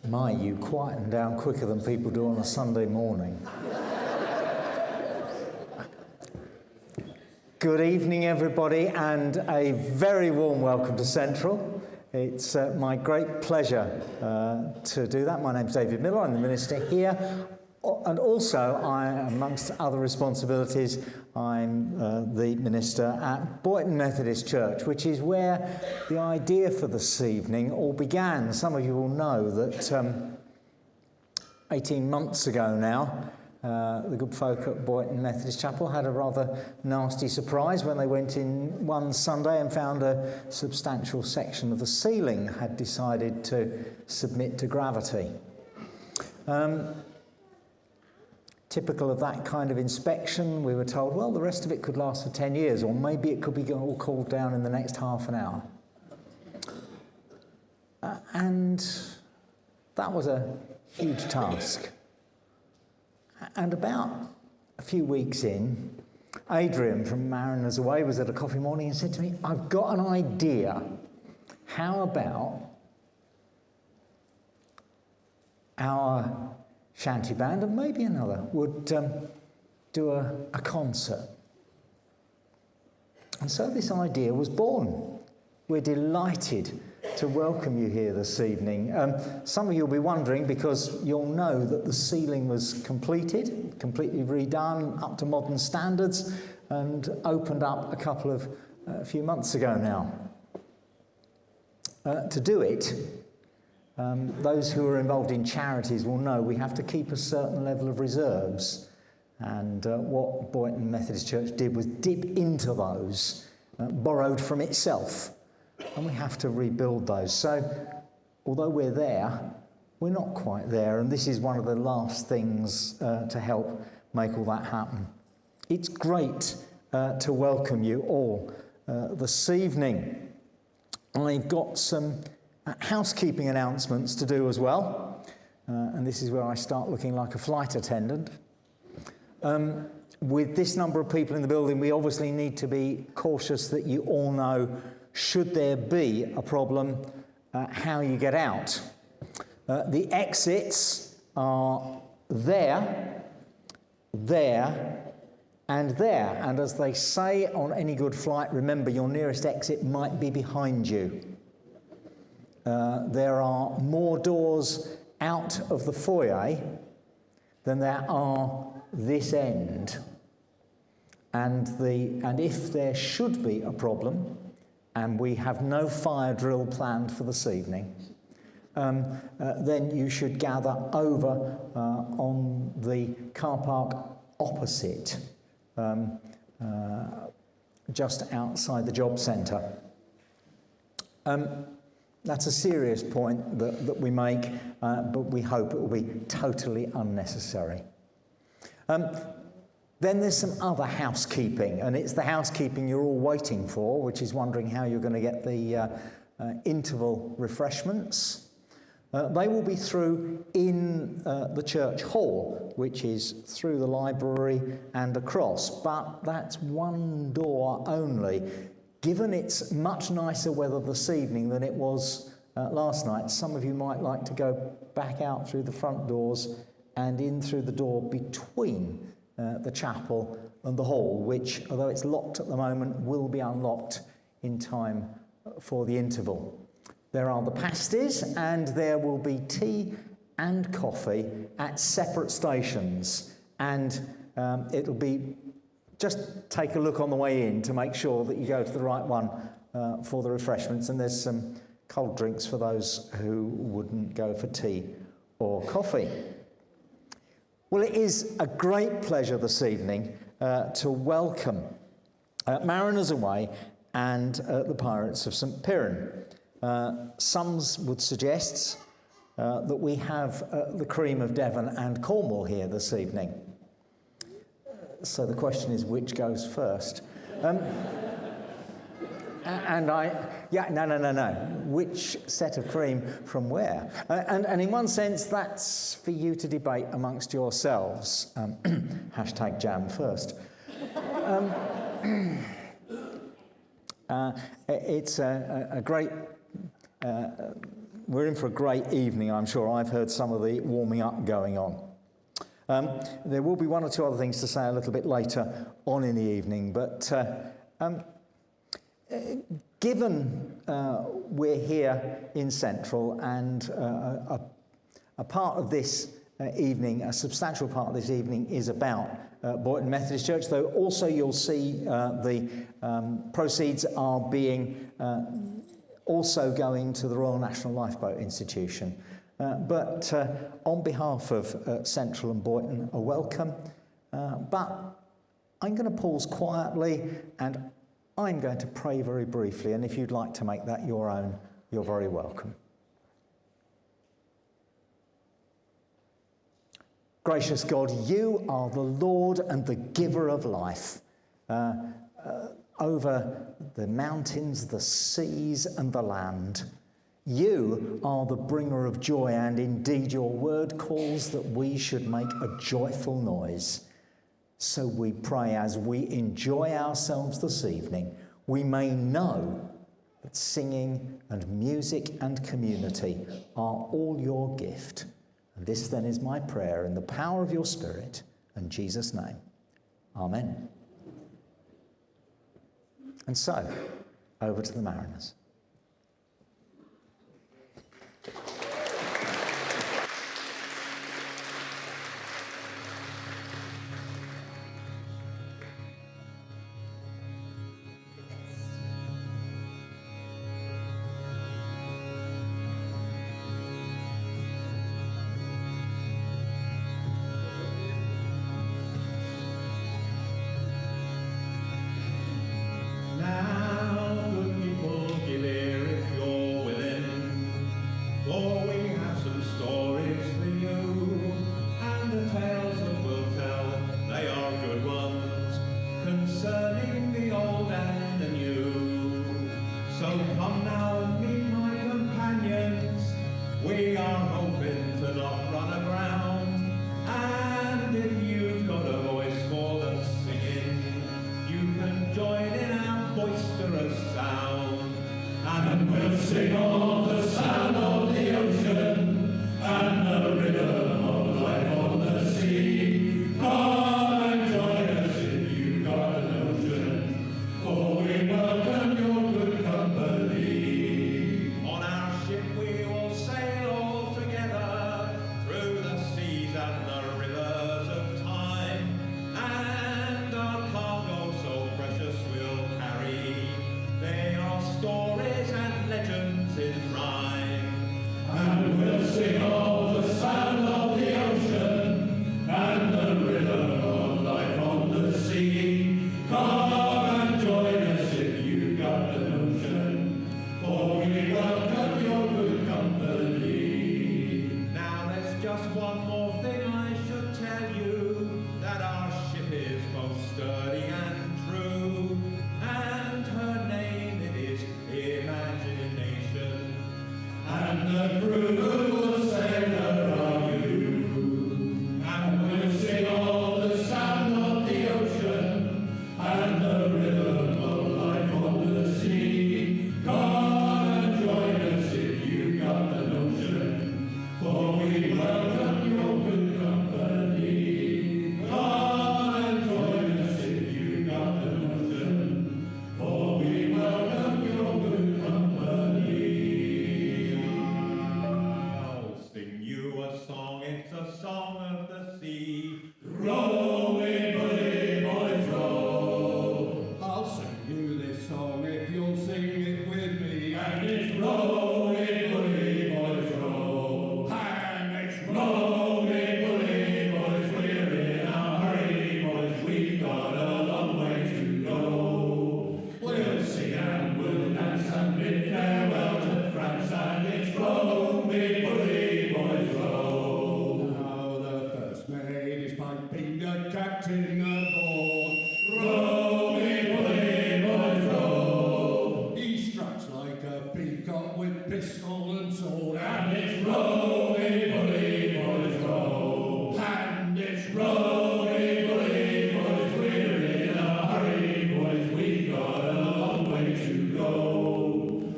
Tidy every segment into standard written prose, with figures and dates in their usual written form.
My, you quieten down quicker than people do on a Sunday morning. Good evening, everybody, and a very warm welcome to Central. It's my great pleasure to do that. My name's David Miller, I'm the minister here, and also, amongst other responsibilities, I'm the minister at Boyton Methodist Church, which is where the idea for this evening all began. Some of you will know that 18 months ago now, the good folk at Boyton Methodist Chapel had a rather nasty surprise when they went in one Sunday and found a substantial section of the ceiling had decided to submit to gravity. Typical of that kind of inspection, we were told, well, the rest of it could last for 10 years, or maybe it could be all cooled down in the next half an hour. And that was a huge task. And about a few weeks in, Adrian from Mariners Away was at a coffee morning and said to me, I've got an idea. How about our shanty band, and maybe another, would do a concert? And so this idea was born. We're delighted to welcome you here this evening. Some of you will be wondering, because you'll know that the ceiling was completely redone up to modern standards and opened up a few months ago now. To do it, those who are involved in charities will know we have to keep a certain level of reserves. And what Boyton Methodist Church did was dip into those, borrowed from itself. And we have to rebuild those. So, although we're there, we're not quite there. And this is one of the last things to help make all that happen. It's great to welcome you all this evening. I've got some housekeeping announcements to do as well. And this is where I start looking like a flight attendant. With this number of people in the building, we obviously need to be cautious that you all know, should there be a problem, how you get out. The exits are there, and there. And as they say on any good flight, remember your nearest exit might be behind you. There are more doors out of the foyer than there are this end. And if there should be a problem, and we have no fire drill planned for this evening, then you should gather over on the car park opposite, just outside the job centre. That's a serious point that we make, but we hope it will be totally unnecessary. Then there's some other housekeeping, and it's the housekeeping you're all waiting for, which is wondering how you're going to get the interval refreshments. They will be through in the church hall, which is through the library and across, but that's one door only. Given it's much nicer weather this evening than it was last night, some of you might like to go back out through the front doors and in through the door between the chapel and the hall, which, although it's locked at the moment, will be unlocked in time for the interval. There are the pasties, and there will be tea and coffee at separate stations, and it'll be just take a look on the way in to make sure that you go to the right one for the refreshments, and there's some cold drinks for those who wouldn't go for tea or coffee. Well, it is a great pleasure this evening to welcome Mariners Away and the Pirates of St Piran. Some would suggest that we have the cream of Devon and Cornwall here this evening. So the question is, which goes first? No. Which set of cream from where? And in one sense, that's for you to debate amongst yourselves. Hashtag jam first. It's a great we're in for a great evening, I'm sure. I've heard some of the warming up going on. There will be one or two other things to say a little bit later on in the evening, but given we're here in Central and a part of this evening, a substantial part of this evening is about Boyton Methodist Church, though also you'll see the proceeds are being also going to the Royal National Lifeboat Institution. But on behalf of Central and Boyton, a welcome. But I'm going to pause quietly and I'm going to pray very briefly, and if you'd like to make that your own, you're very welcome. Gracious God, you are the Lord and the giver of life over the mountains, the seas and the land. You are the bringer of joy, and indeed your word calls that we should make a joyful noise. So we pray, as we enjoy ourselves this evening, we may know that singing and music and community are all your gift. And this then is my prayer in the power of your Spirit, in Jesus' name. Amen. And so, over to the Mariners.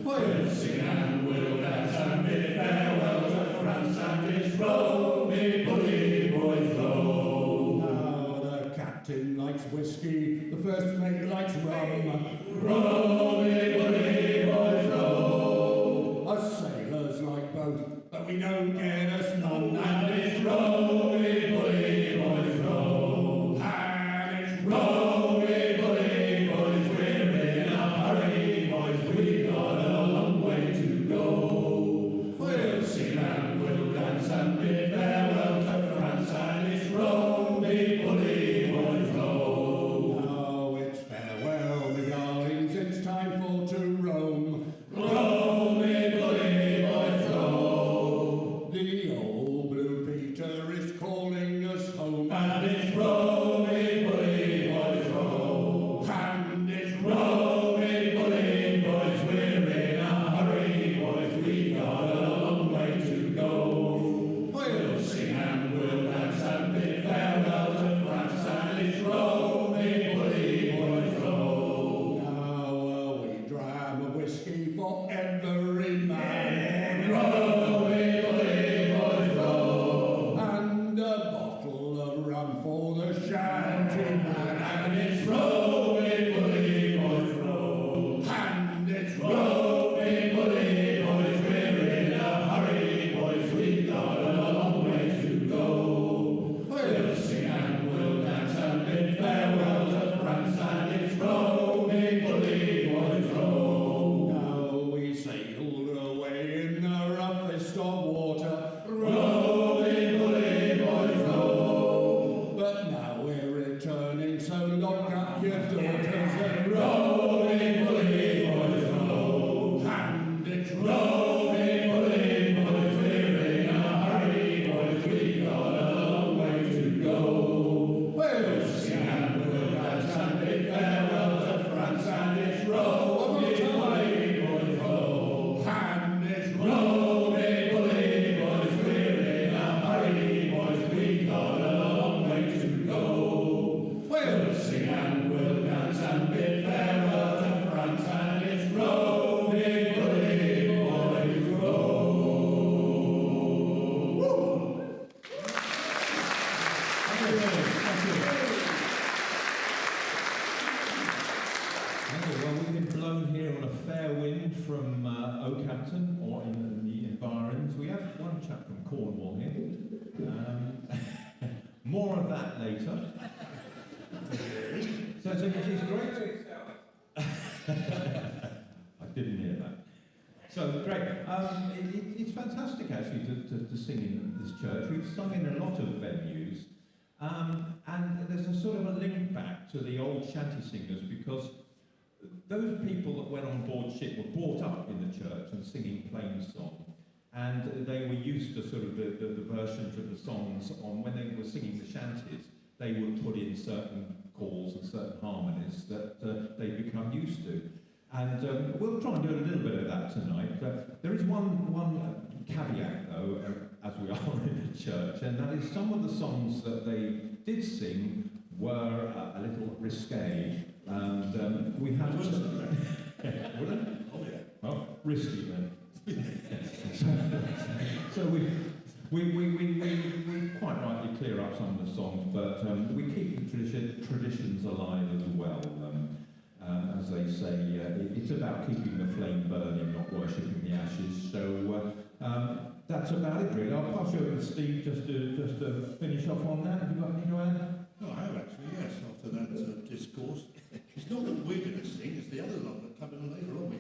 We'll sing and we'll dance and be fair. likes whiskey, the first mate likes rum. Row-me, bully boys, row. Us sailors like both, but we don't get us none. And it's row-me, bully boys, row. And it's row-me, bully boys, we're in a hurry, boys, we got a long way to go. We'll sing and we'll dance and bid farewell to France, and it's row-me, bully boys, row. Now it's farewell, me darlings, it's time for to roam. Row-me, bully boys, row. The old Blue Peter is calling us home, and it's row-me, bully boys, row. And it's row-me, bully boys, we're in a hurry, boys, we got a long way to go. We'll sing and we'll dance and bid farewell to France, and it's row-me, bully boys, row. Now we dram a whiskey for every man. Row-me, bully boys, row. And a bottle of rum for the shanty man, and it's row-me, bully boys, row. And it's row-me, bully boys, we're in a hurry, boys, we got a long way to go. We'll sing and we'll dance and bid farewell to France, and it's row-me, bully boys, row. Now we sailed away in the roughest of water. Row-me, bully boys, row. But now we're returning, so lock up your daughters and row-me, bully boys, row. And it's row-me, bully boys, we're in a hurry, boys, we got a long way to go. We'll sing and we'll dance and bid farewell to France, and it's row-me, bully boys, row. And it's row-me, bully boys, we're in a hurry, boys, we got a long way to go. We'll sing and we'll dance and bid farewell to France, and it's row-me, bully boys, row. Thank you. Well, we've been blown here on a fair wind from Oakhampton, or in the environs. We have one chap from Cornwall here. More of that later. So it's great. I didn't hear that. So great. It's fantastic actually to sing in this church. We've sung in a lot of venues, and there's a sort of a link back to the old shanty singers, because those people that went on board ship were brought up in the church and singing plain song, and they were used to sort of the versions of the songs on when they were singing the shanties. They would put in certain chords and certain harmonies that they become used to. And we'll try and do a little bit of that tonight. There is one caveat, though, as we are in the church, and that is some of the songs that they did sing were a little risque, and we had... Would it? Oh, yeah. Well, risky then. So we quite rightly clear up some of the songs, but we keep the traditions alive as well. As they say, it's about keeping the flame burning, not worshipping the ashes. So that's about it, really. I'll pass you over to Steve just to finish off on that. Have you got anything to add? Oh, I have actually, yes, after that discourse. It's not that we're going to sing, it's the other lot that come in later on.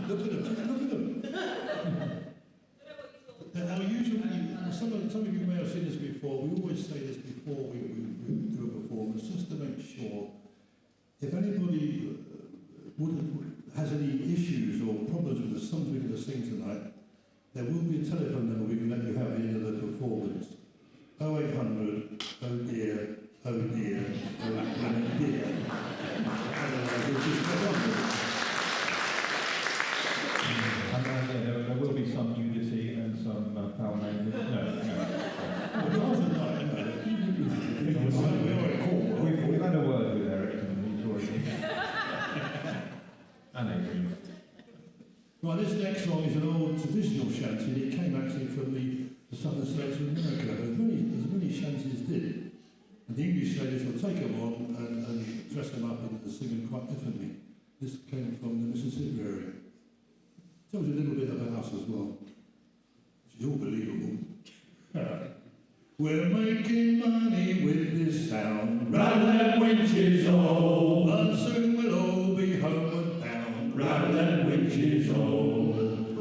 Look at them, just look at them. Our usual, some of you may have seen this before, we always say this before we do a performance, just to make sure if anybody has any issues or problems with the songs we're going to sing tonight, there will be a telephone number we can let you have at the end of the performance. 0800, oh dear, oh dear, oh dear. Otherwise, we'll just get on with it. And there will be some nudity and some foul language. We've had a word with Eric, and he's already... and Adrian. Right, this next song is an old traditional shanty, and it came actually from the southern states of America, as many shanties did. And the English ladies will take them on and dress them up into singing quite differently. This came from the Mississippi area. Tells you a little bit about us as well, which is all believable. We're making money with this town, Rattle them winches all, and soon we'll all be homeward bound. rattle them winches all,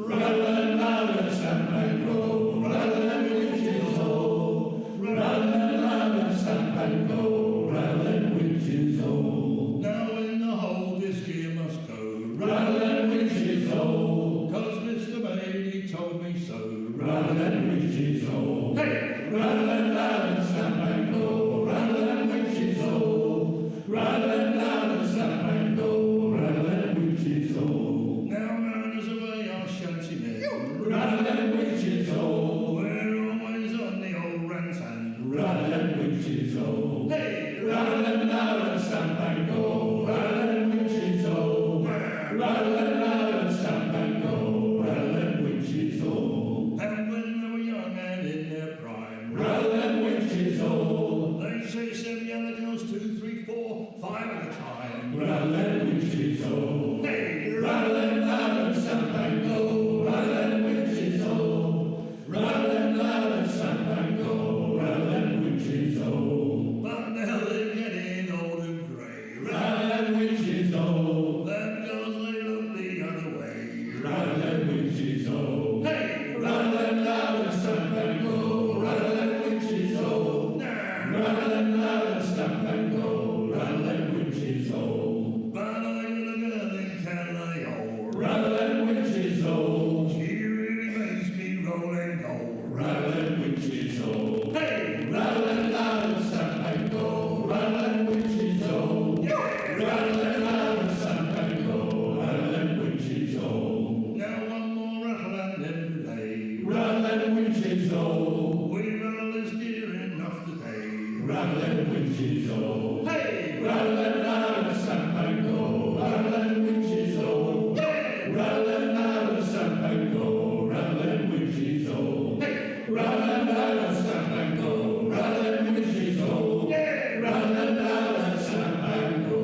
rattle them loud and stamp and go, rattle them winches all, rattle them loud and stamp and go, rattle them winches all. Now in the hole this gear must go, Rattle them winches all, 'cause Mr. Bailey told me so. rattle them winches all. Hey! Rattle them loud and stamp and go, rattle them winches all, rattle them loud and stamp and go, rattle them winches all. Now mariners away our shanty men, Rattle them winches all, we're always on the old rantan. rattle them winches all. Hey! Rattle them loud and stamp and go, rattle them winches all, rattle them loud and stamp and go, rattle them winches all. And when they were young and in their prime, Rattle them winches all, they say 7 other girls, 2, 3, 4, 5 at a time. rattle them winches all. Hey! Rattle them loud and stamp and go, rattle them winches all, rattle them loud and stamp and go, rattle them winches all. But now they're getting old and grey. Rattle them winches all, Them girls, they look the other way. rattle them winches all. Hey! Rattle them loud and stamp and go, rattle them winches all, Nah! rattle them loud and stamp and go, rattle them winches all. But I got a girl in Callao. Rattle them winches all, She really makes me roll and go. rattle them winches all. Hey! Rattle them loud and stamp and go, rattle them winches all. Rattle them loud and stamp and go, rattle them winches all. Now one more rattle and then today. Rattle them winches all, We rattle this gear enough today. rattle them winches all. Hey! Rattle them loud and stamp and go, rattle them winches all. Rattle them loud and stamp and go, rattle them winches all. Rattle them loud and stamp and go, rattle them winches all. Rattle them loud and stamp and go,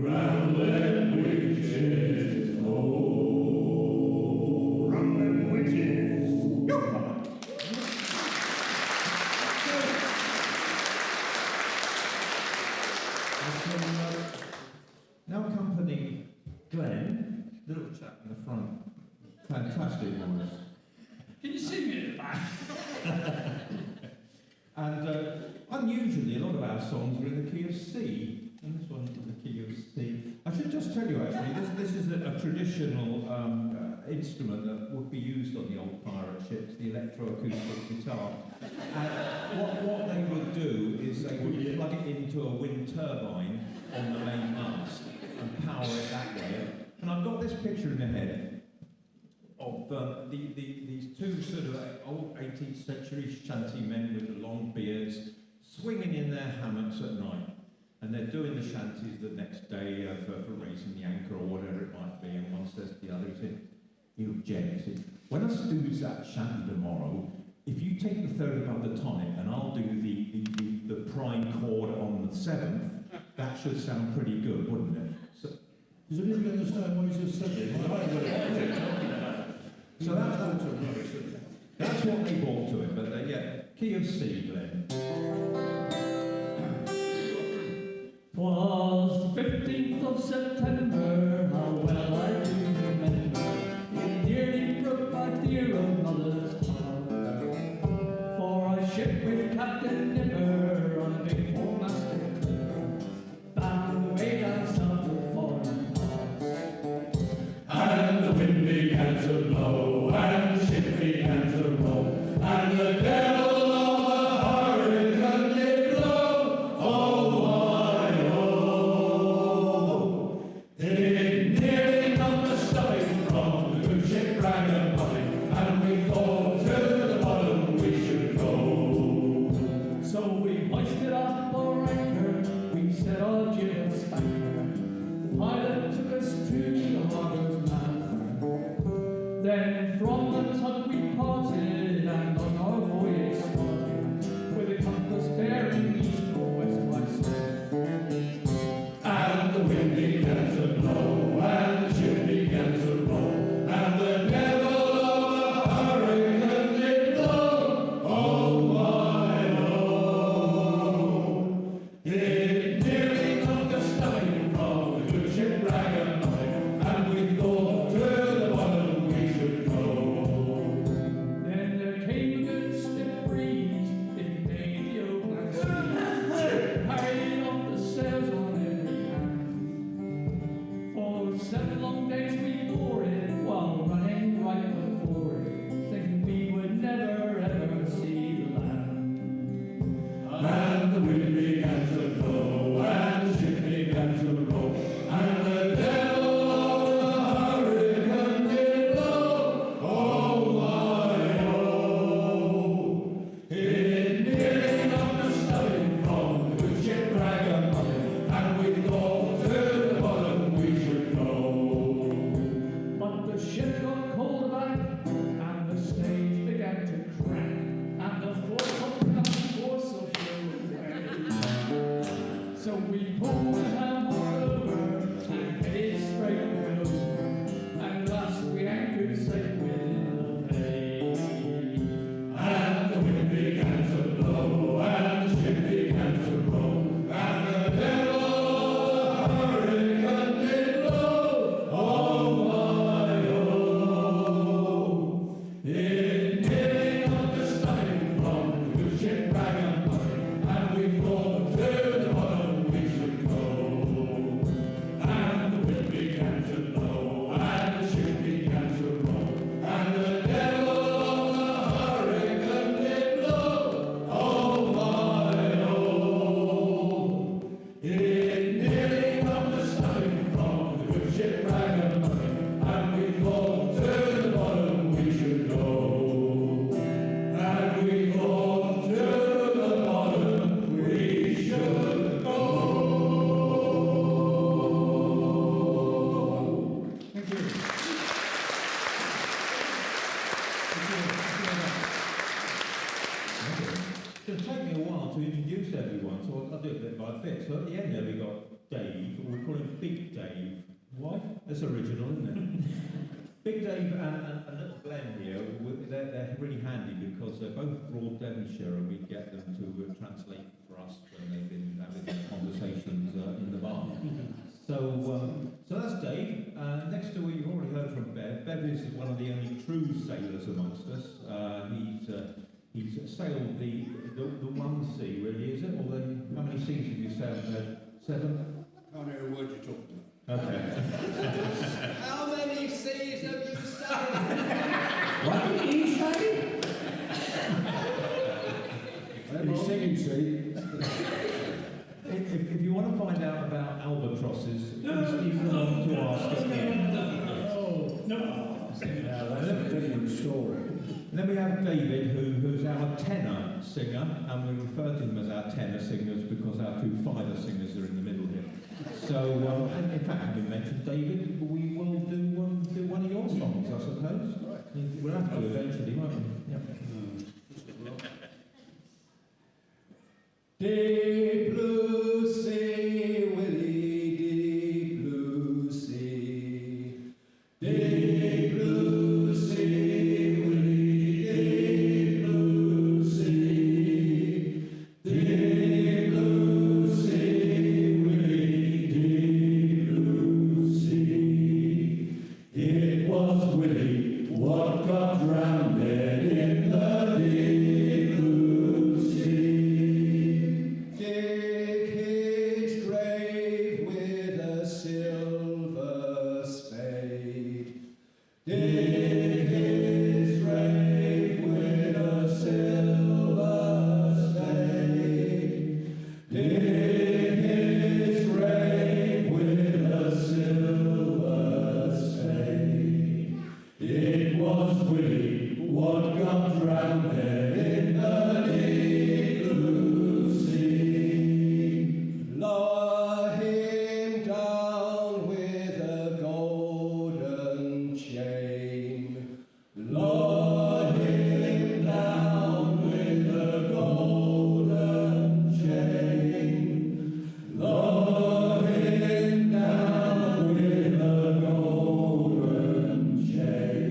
rattle them winches all. Rattle them witches. Now accompanying Glenn, little chap in the front, fantastic voice. Can you see me at the back? And unusually, a lot of our songs are in the key of C, and this one's in the key of C. I should just tell you actually, this is a traditional instrument that would be used on the old pirate ships, the electroacoustic guitar. And what they would do is they would plug it into a wind turbine on the main mast and power it that way. And I've got this picture in my head of these two sort of old 18th century shanty men with the long beards swinging in their hammocks at night. And they're doing the shanties the next day for raising the anchor or whatever it might be. And one says to the other, he said, "You Jen, he said, when I do that shanty tomorrow, if you take the third above the tonic and I'll do the prime chord on the seventh, that should sound pretty good, wouldn't it?" So, Does anybody understand what he just said there? Well, I haven't got it. So that's what they brought to it, but yeah, key of C, Glenn. 'Twas the 15th of September, how well I do remember. It nearly broke my dear old mother's heart. For I shipped with Captain Nipper on a big four-masted clipper, bound away down south to foreign parts. And the wind began to blow, and the ship began to roll, and the devil of a hurricane did blow. Oh, why, oh, the wind began to blow, and the ship began to roll, and the devil of the hurricane did blow. Oh my oh, it nearly knocked the stuffing from the good ship Ragamuffin, and we thought to the bottom we should go. But the ship got called back, and the stage began to crack, and the foresail away. So we pulled the hammer over and headed straight for Dover, and last we anchored safe within the bay. And the wind began to blow, and the ship began to roll, and the devil of the hurricane did blow. Oh my oh, it nearly knocked the stuffing from the good ship Ragamuffin, and we thought to the bottom we should go. And the wind began to blow, and the ship began to roll, and the devil of the hurricane did blow. Oh my oh, it nearly knocked the stuffing from the good ship Ragamuffin, and we thought to the bottom we should go. And we thought to the bottom we should go. Thank you. It's going to take me a while to introduce everyone, so I'll do it bit by bit. So at the end there we got Dave, or we call him Big Dave. Why? That's original, isn't it? Big Dave and little Glenn here, they're really handy because they're both broad Devonshire, and we get them to translate for us when they've been having conversations in the bar. So that's Dave. Next to you've already heard from Bev. Bev is one of the only true sailors amongst us. He's sailed the one sea, really, is it? Or how many seas have you sailed, Bev? 7? Can't hear a word you're talking about. Okay. How many seas have you sailed? What did he say? He's singing, see? If you want to find out about albatrosses, he's the one to ask at the end. No. Now, that's a different story. And then we have David, who's our tenor singer, and we refer to him as our tenor singers because our 2 fiver singers are in the middle here. So, and in fact, having mentioned David, we will do one of your songs, I suppose. We'll have to eventually, won't we? Yep. Deep blue sea, Willie, deep blue sea. Deep blue sea, Willie, deep blue sea. Deep blue sea, Willie, deep blue sea. It was Willie what got drowned in the deep blue sea. Dig his grave with a silver spade. Dig his grave with a silver spade. Dig his grave with a silver spade. It was Willie what got drowned there in the deep blue sea. Lower him down with a golden chain. Lower him down with a golden chain. Lower him down with a golden chain.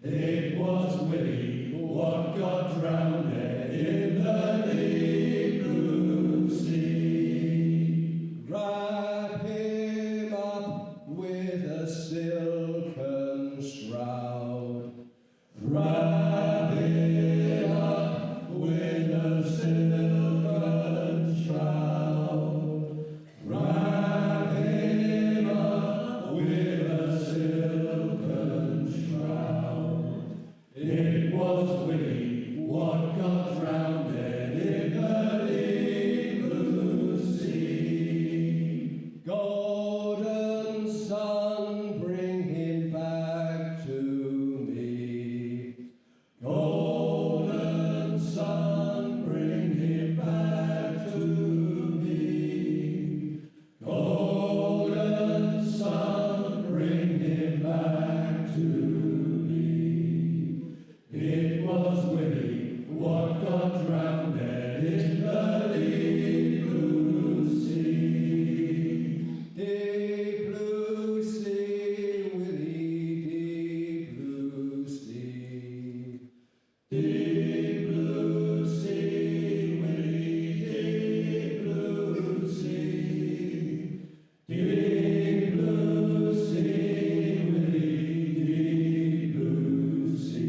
It was Willie what got drowned there in the deep blue sea. Wrap him up with a silken shroud. Wrap him up with a silken shroud. Wrap him up with a silken shroud. It was Willie what got drowned in the deep blue sea. Golden sun, bring him back to me. Golden sun, bring him back to me. Golden sun, bring him back to me. It was Willie, what got drowned in the deep blue sea. Deep blue sea, Willie, deep blue sea. Deep blue sea, Willie, deep blue sea. Deep blue sea, Willie, deep blue sea.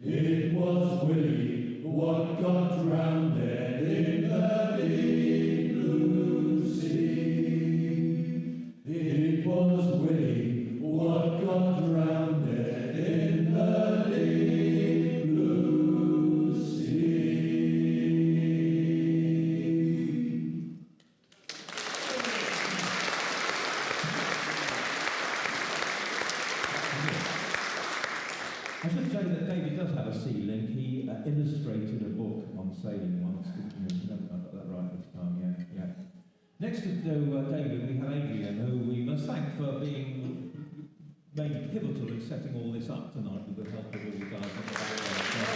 It was Willie, what got drowned in the deep blue sea. It was Willie, what got drowned in the deep blue sea. I should say that David does have a sea link. He illustrated a book on sailing once. I got that right this time, yeah. Next to David, we have Adrian, who we must thank for being made pivotal in setting all this up tonight with the help of all the guys on the back there.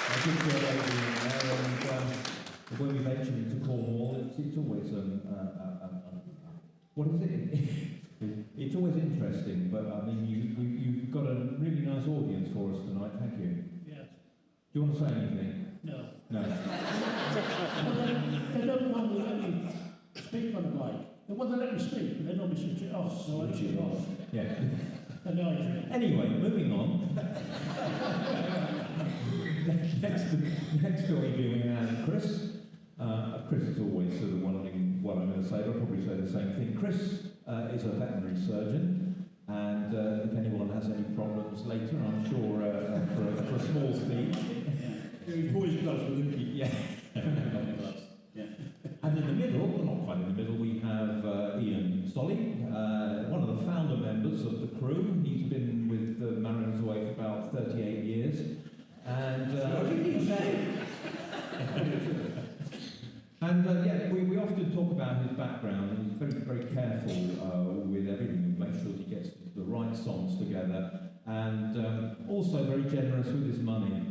I did get Adrian there, and when we mention it to Cornwall, it's always what is it? It's always interesting, but I mean, you've got a really nice audience for us tonight. Thank you. Yes. Do you want to say anything? No. No. They don't normally let me speak on the mic. Well, they let me speak, but they normally switch it off, so I switch it off. Yeah. Anyway, moving on. next to Adrian and Chris. Chris is always sort of wondering what I'm going to say, but I'll probably say the same thing. Chris is a veterinary surgeon, and if anyone has any problems later, I'm sure for a small fee. he's boys gloves with him. Yeah. Yeah. And in the middle, well, not quite in the middle, we have Ian Solly, one of the founder members of the crew. He's been with Mariners Away for about 38 years. And we often talk about his background, and he's very, very careful with everything, make sure he gets the right songs together, and also very generous with his money.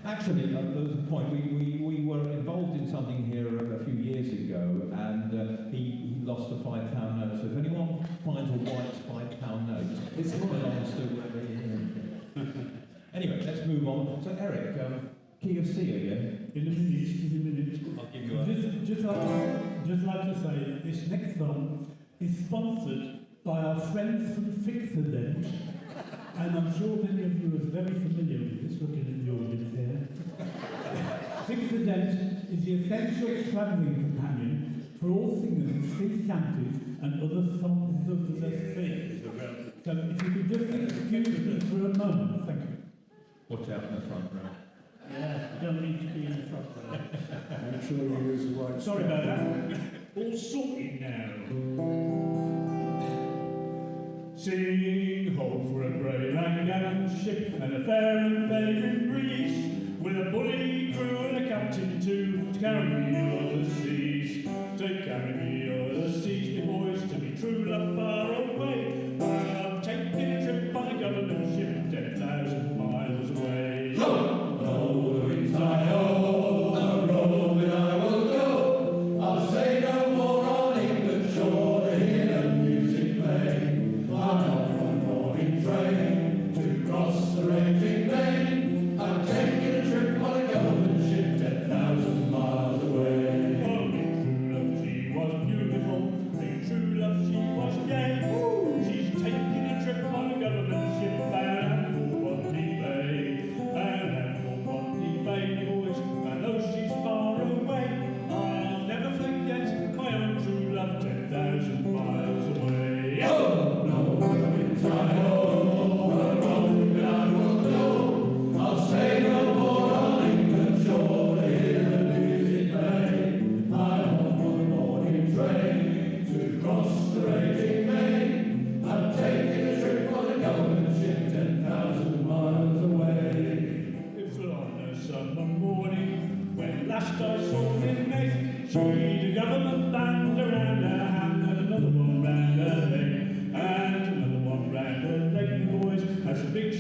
Actually, there was a point, we were involved in something here a few years ago, and he lost a £5 note. So if anyone finds a white £5 note, it belongs to... Anyway, let's move on. So Eric, key of C again. In a minute. I'll give you a... Just like to say that this next song is sponsored by our friends from Fixodent, and I'm sure many of you are very familiar with this, looking at the audience here. Fixodent is the essential travelling companion for all singers of sea shanties and other songs of the sea. So if you could just excuse me for a moment, thank you. Watch out in the front row. Yeah, I don't need to be in the front row. Make sure you use the right Sorry about that. All sorted now. Sing ho for a grey land ship and a fair and favouring breeze, with a bully crew and a captain too, to carry me o'er the seas. To carry me o'er the seas, me boys, to be true love far away. I'm taking a trip on a government ship 10,000 miles away. Ho, the winds I ho, the road I will go. I'll say no more on England's shore to hear the music play. I'm off on morning train to cross the raging main. I'm taking a trip on a government ship 10,000 miles away. Oh, me true love, she was beautiful. Me true love, she was gay. She's taking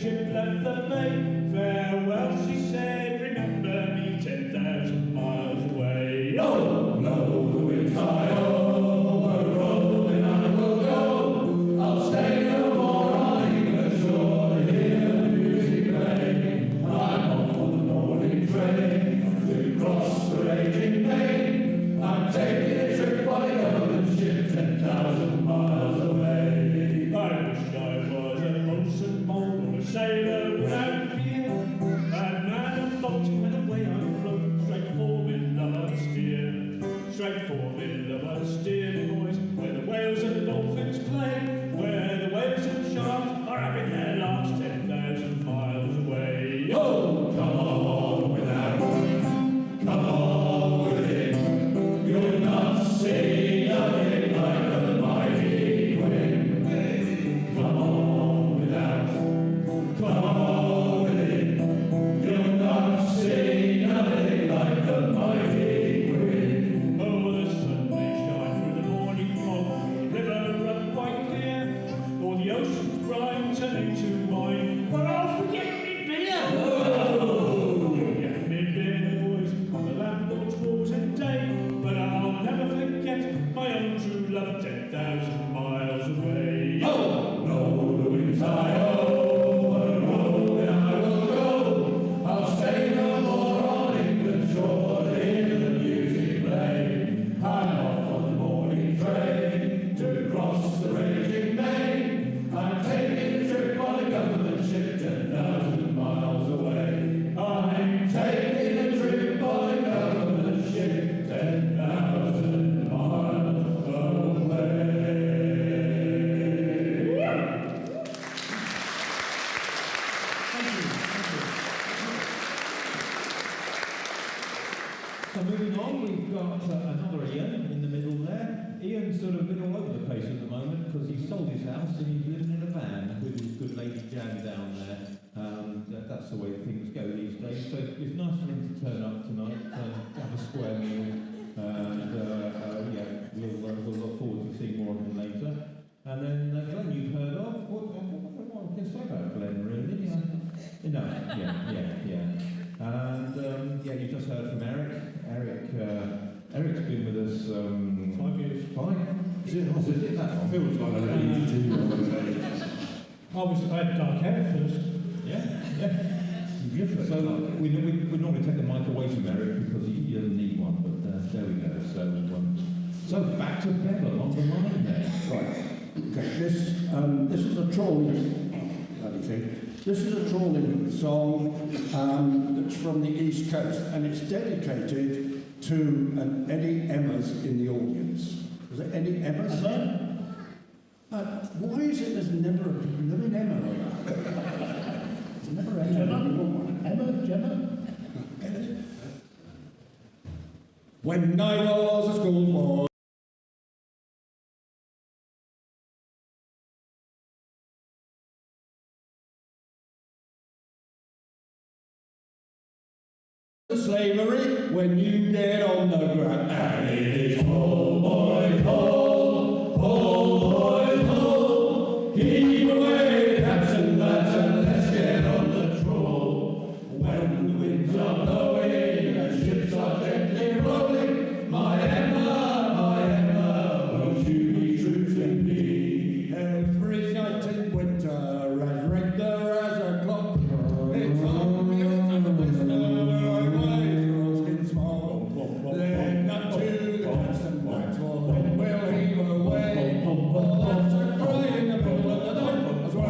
ship left the bay. Farewell, she said, remember me 10,000 miles away. Oh, blow the winds high over, rolling I will go. I'll stay no more on England's shore to hear the music play. I'm off on the morning train to cross the raging main. I'm taking a trip on a government ship 10,000 miles away. I wish I was a boatswain mole or a sailor without fear. And man and boat and away I float, straight for mid-love I steer. Straight for mid-love I steer, boys, where the whales and the dolphins play, where the whales and sharks are having their last 10,000 miles away. Oh, come on without, come on with it. You'll not see nothing like the mighty wind. Come on without, come on with it. You'll not see nothing like the mighty wind. Oh, the sun may shine through the morning fog, the river run quite clear, or the ocean's brine turning to wine, but I'll forget me beer. Forget me beer, boys, on the landlord's walls and day, but I'll never forget my own true love 10,000 miles away. Oh, blow the winds high over, rolling I will go. I'll stay no more on England's shore to hear the music play. I'm off on the morning train to cross the raging main. I'm taking a trip on a government ship 10,000 miles away. I'm taking a trip on a government ship 10,000 miles away. So moving on, we've got another Ian in the middle there. Ian's sort of been all over the place at the moment because he sold his house and he's living in a van with his good lady Jan down there. That's the way things go these days. So it's nice for him to turn up tonight, have a square meal, and yeah, we'll look forward to seeing more of him later. And then Glenn, you've heard of. What can I say about Glenn, really? Enough, yeah. And yeah, you just heard from Eric. Eric's been with us 5 years. 5? Is it that long? Feels like an 82-year-old. I had dark hair first. Yeah. So we normally take the mic away from Eric because he doesn't need one, but there we go. So back to Bev along the line there. Right. Okay. This is a trolling bloody thing. This is a trolling song that's from the East Coast, and it's dedicated to any Emmas in the audience. Was it any Emmas? Why is it there's never an Emma around? There's never an Emma. Gemma? When I was a schoolboy, slavery, when you get on the ground, and it is pull, boys, pull, boys, pull, heave away the caps and lads, and let's get on the trawl. When the winds are blowing and ships are gently rolling, my Emma, won't you be true to me? Every night in winter, as regular as a clock, it's on the edge of the whisper. Then up to the cast and white wall, we'll heave away. All that's a cry in the middle of the night, as well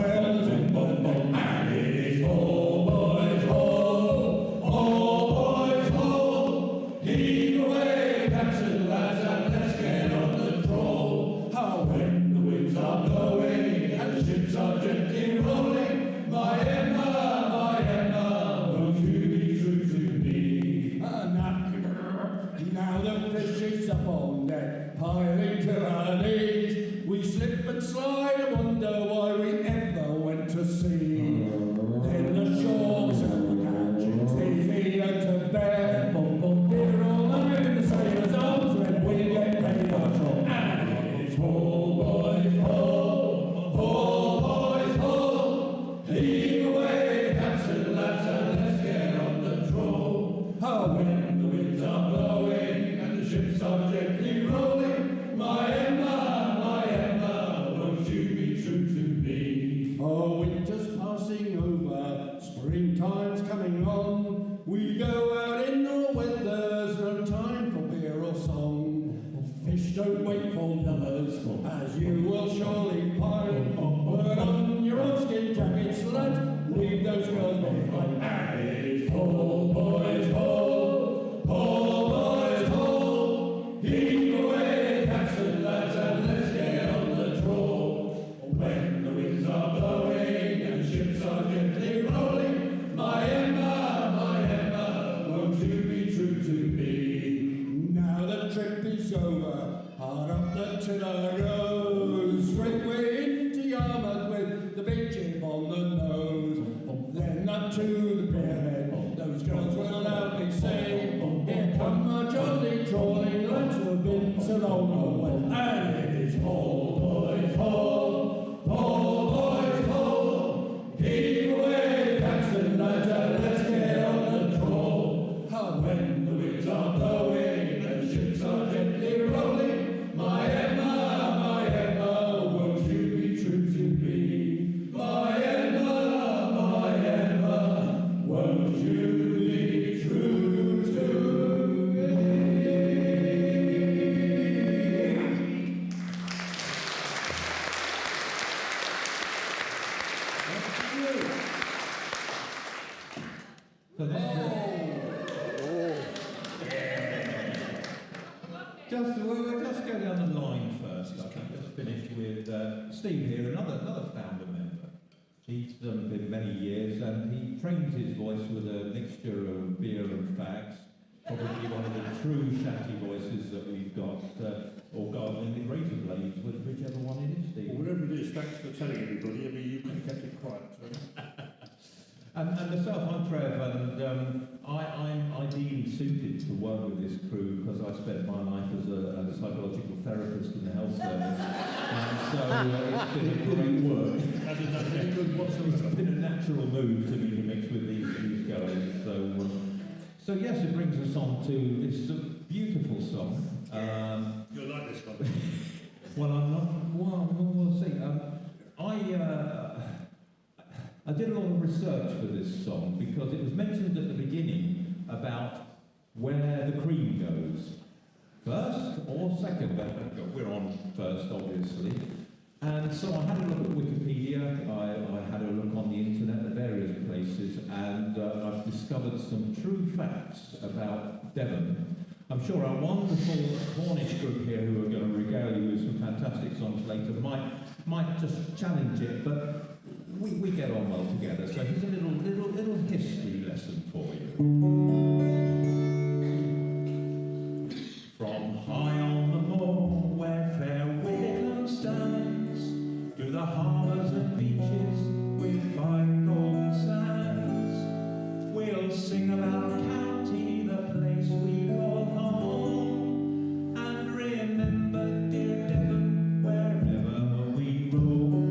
to the Piran, those girls will loudly say, here come a jolly trolley, lads who have been so long away. And it is Paul, boys, Paul, Paul, boys, Paul, heave away, captain, lads, let's get on the trawl. How when the winds are blowing and ships are gently rolling, my Emma, won't you be true to me? My Emma, won't you be true to me? So we'll just go down the line first. I think just finish with Steve here, another founder member. He's been many years and he trains his voice with a mixture of beer and fags. Probably one of the true shanty voices that we've got, or gargling with razor blades, whichever one it is, Steve. Well, whatever it is, thanks for telling everybody. I mean, you can kept it quiet. So. And myself, I'm Trev, and I'm ideally suited to work with this crew because I spent my life as a psychological therapist in the health service. And so it's been a great work. It's been a natural move to me to mix with these guys. So yes, it brings us on to this beautiful song. You'll like this one. Well, I'm not. Well, we'll see. I did a lot of research for this song because it was mentioned at the beginning about where the cream goes. First or second, we're on first, obviously. And so I had a look at Wikipedia, I had a look on the internet at various places, and I've discovered some true facts about Devon. I'm sure our wonderful Cornish group here who are going to regale you with some fantastic songs later might just challenge it, but we get on well together. So here's a little history lesson for you. From high on the moor where fair Wicklow stands, to the harbours and beaches with fine golden sands, we'll sing about County, the place we call home, and remember dear Devon wherever we roam.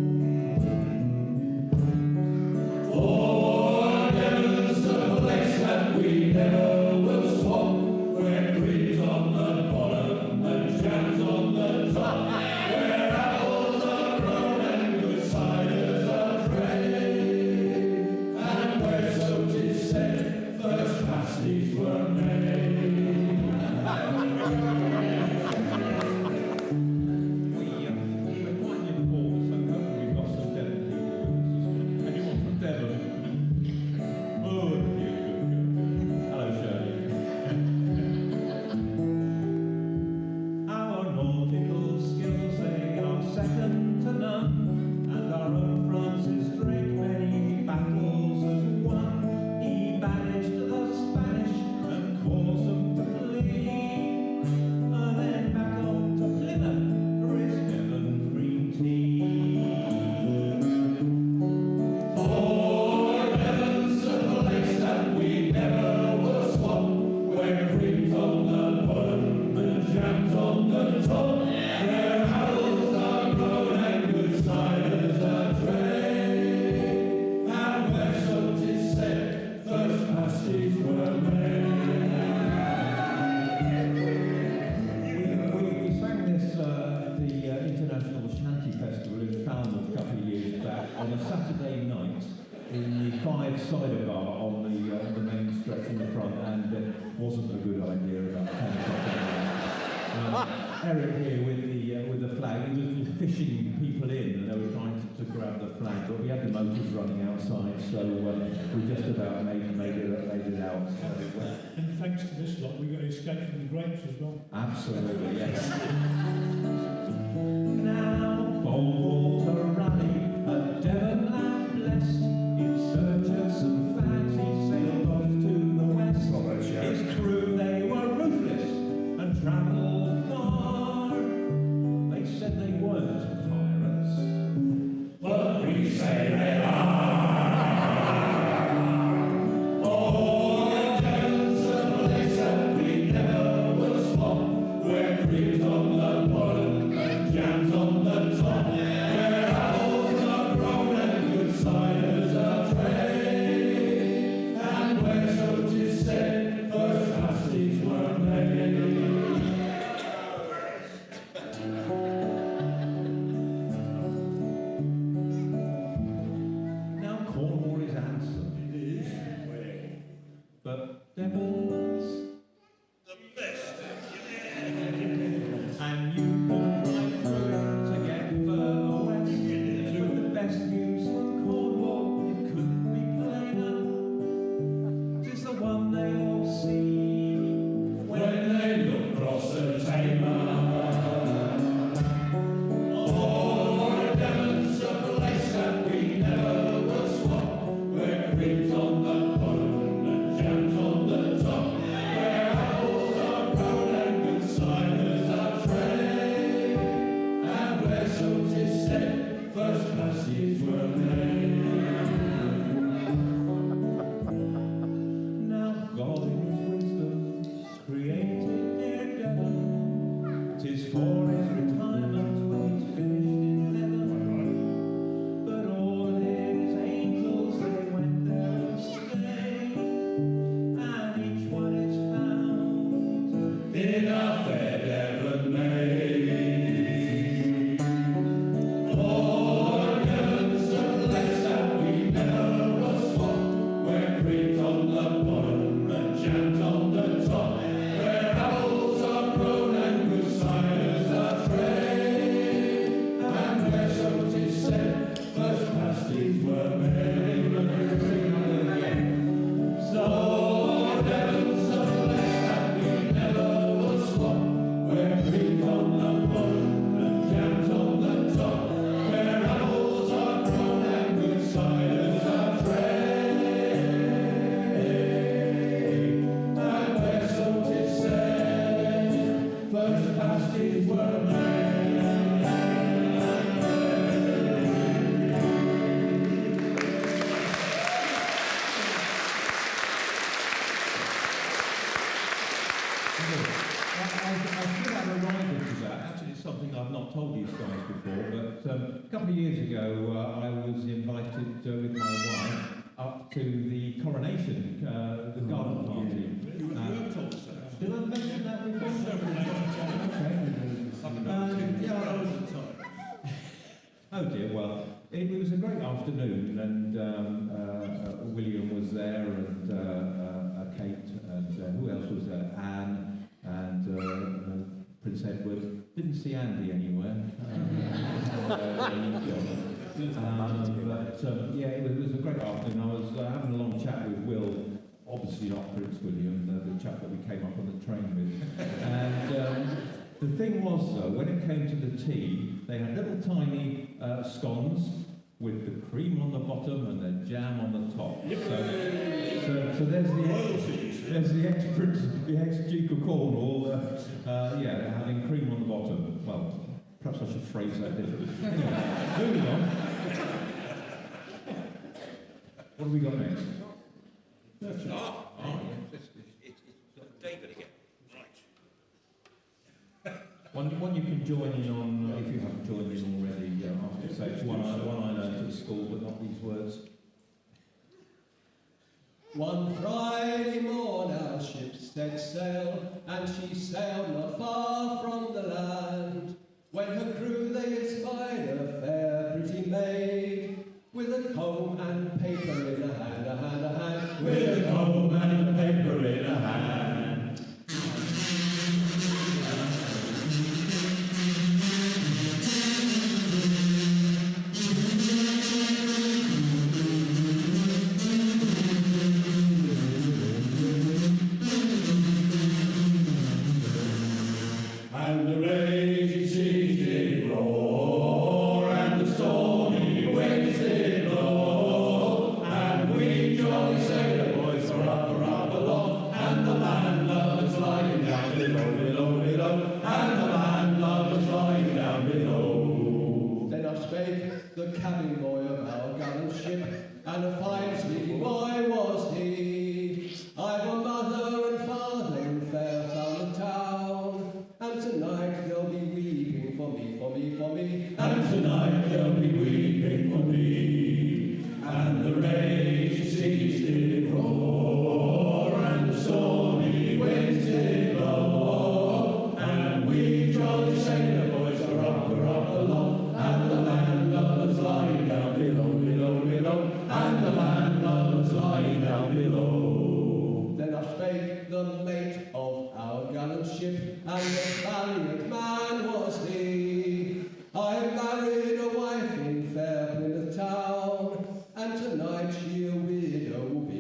For Devon's the place that we never will swap, where cream's on the bottom and jam's on the top, where apples are grown and good ciders are trade, and where, so 'tis said, first pasties were made. We're quite near the border, so hopefully we've got some Devon people with us. Anyone from Devon? Oh, good. Hello, Shirley. Our nautical skills, they are second to none, and our own Francis Drake many battles has won. He banished the Spanish and caused them to flee, and then back on to Plymouth for his Devon green tea. For Devon's the place that we never will swap, where cream's on the bottom and jam's on the top, where apples are grown and good ciders are trade, and where, so 'tis said, first pasties were made. We sang this at the International Shanty Festival in Falmouth a couple of years back on a Saturday night in the Five Cider Bar on the main stretch in the front, and it wasn't a good idea about 10 o'clock at night. Eric here with the flag, he was fishing people in and they were trying to grab the flag, but we had the motors running outside, so we just about made it out. So, And thanks to this lot, we got escape from the grapes as well. absolutely, yes. Now, bold water rally, a Devon lad blessed, in search of some fags, he sailed off to the west. His crew, they were ruthless and travelled far. They said they weren't pirates, But we say they are. afternoon, and William was there, and Kate, and who else was there? Anne, and Prince Edward. Didn't see Andy anywhere. Yeah, it was a great afternoon. I was having a long chat with Will, obviously not Prince William, the chap that we came up on the train with. And the thing was, though, when it came to the tea, they had little tiny scones with the cream on the bottom and the jam on the top. So there's the ex-Duke of Cornwall, having cream on the bottom. Well, perhaps I should phrase that differently. Anyway, moving on. What have we got next? It's David again. Right. One you can join in on, if you haven't joined in already, after sex. One I learned at school, but not these words. One Friday morn our ship set sail, and she sailed not far from the land. When her crew they espied a fair pretty maid, with a comb and paper in a hand, With a comb and paper in a hand. And the raging seas did roar, and the stormy winds did blow, and we jolly sailor boys were up aloft, and the landlubbers lying down below, and the landlubbers lying down below. Then up spake the cabin boy of our gallant ship, and a fine speaking boy was he. I've a mother and father in fair foul town, and tonight they'll be weeping for me. And tonight they'll be weeping for me. And the raging seas did roar, and the stormy winds did blow, and we jolly sailor boys are up aloft, and the landlubbers lying down below, and the landlubbers lying down below. Then up spake the mate of our gallant ship, and the valiant man was he. I married a wife in fair Plymouth town, and tonight she a widow will be.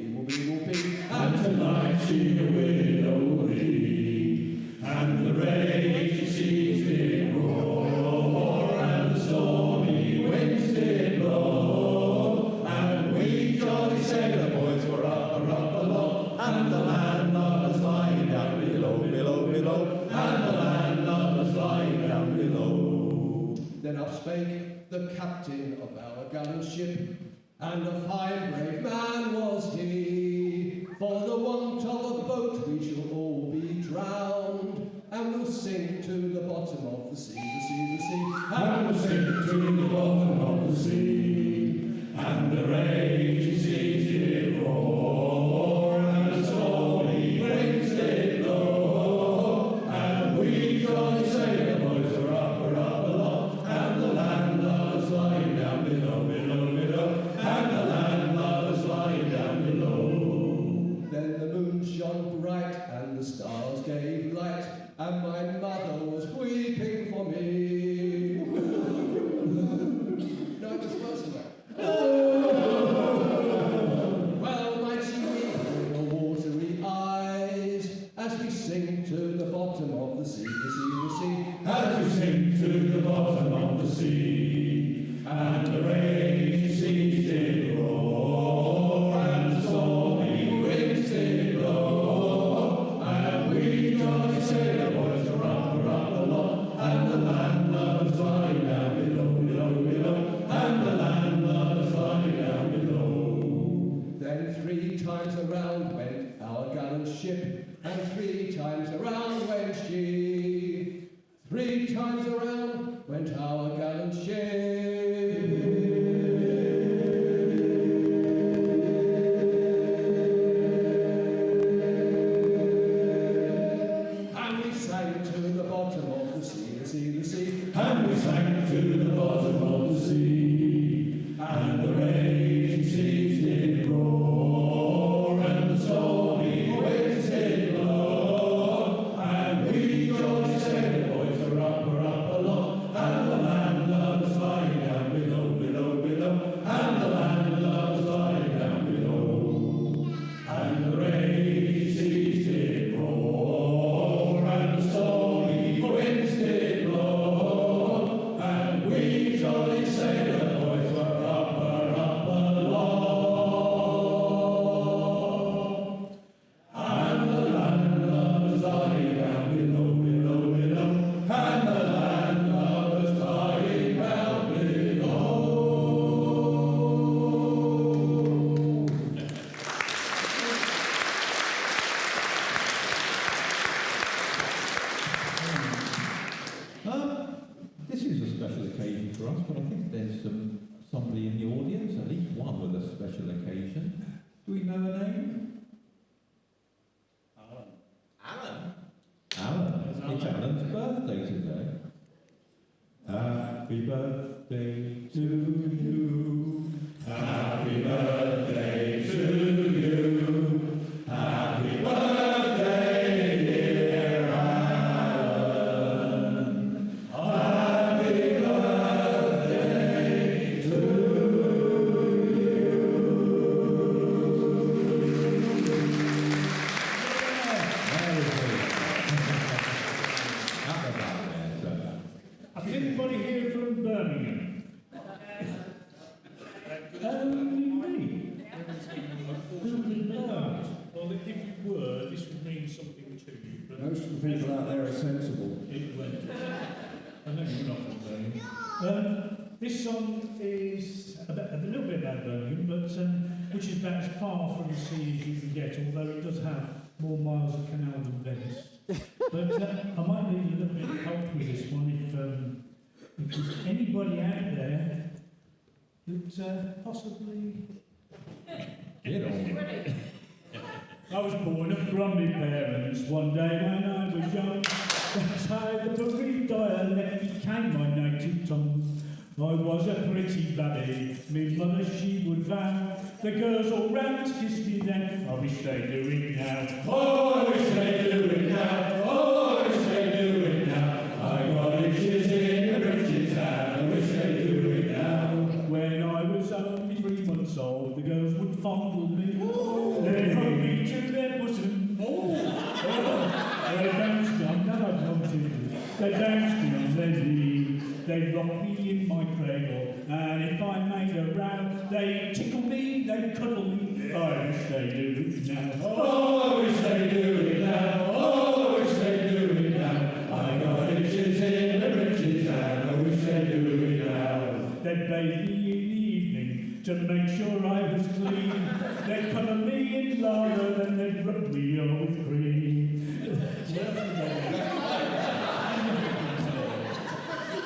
And tonight she a widow will be. And the raging seas did roar, and the stormy winds did blow, and we jolly sailor boys were up aloft, and the landlubbers lying down below, and the landlubbers lying down below. Then up spake the captain of our gallant ship, and a fine brave man was he. For the want of a boat we shall all be drowned, and we'll sink to the bottom of the sea. And we'll sink to the bottom of the sea, and the raging seas did roar, and the stormy winds did blow, and we jolly sailor boys are up aloft, and the landlubbers lying down below, and the landlubbers lying down below. Then the moon shone bright, and the stars gave light, and my mother was weeping for me. No, it was close enough. Well, might she weep with her watery eyes, as we sink to the bottom of the sea, As we sink to the bottom of the sea, and the raging seas did roar, and the stormy winds did blow, and we jolly sailor boys are up aloft, and the landlubbers lying down below, and the landlubbers lying down below. Then 3 times around went our gallant ship, and 3 times around went she. 3 times around went our gallant ship. And we sank to the bottom of the sea. And we sank to the bottom of the sea, and the rain birthday today. Happy birthday to you. Happy birthday to you. Happy birthday, dear Alan. Happy birthday to Has anybody here from Birmingham? Only me. Who would know? Well, if you were, this would mean something to you. But Most of the people out there are sensible. it went. I know you're not from Birmingham. This song is a little bit about Birmingham, but which is about as far from the sea as you can get, although it does have more miles of canal than Venice. But I might need a little bit of help with this one if there's anybody out there that possibly... Get on. I was born of grumpy parents one day when I was young. That's how the bereaved dialect became my native tongue. I was a pretty babby, me mother she would vow. The girls all round kissed me then, I wish they'd do it now. Oh, I wish they'd do it now. Oh, I wish they'd do it now. I got itches in the britches and I wish they'd do it now. When I was only 3 months old, the girls would fondle me. They'd hug me to their bosom. They bounced me on, they bounced me on their knee. They rocked me in my cradle, and if I made a row, they tickle me, they cuddle me. I wish they'd do it now. Oh, I wish they'd do it now. Oh, I wish they'd do it now. I got itches in the britches, and I wish they'd do it now. They'd bathe me in the evening to make sure I was clean. They'd cover me in lard, then they'd rub me all with cream.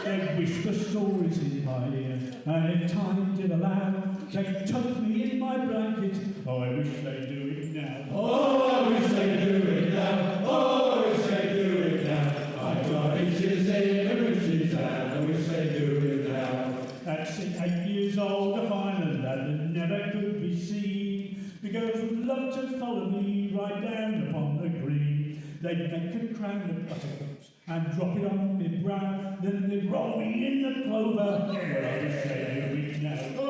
They'd whisper stories in my ear, and if time did allow, they'd tuck me in my blanket. Oh, I wish they'd do it now. Oh, I wish they'd do it now. Oh, I wish they'd do it now. I got itches in the britches, and I wish they'd do it now. At 8 years old, I find a lad that never could be seen. The girls would love to follow me right down upon the green. They'd make a crown of buttercups and drop it on my brow. Then they'd roll me in the clover. Well, I wish they'd do it now. Oh,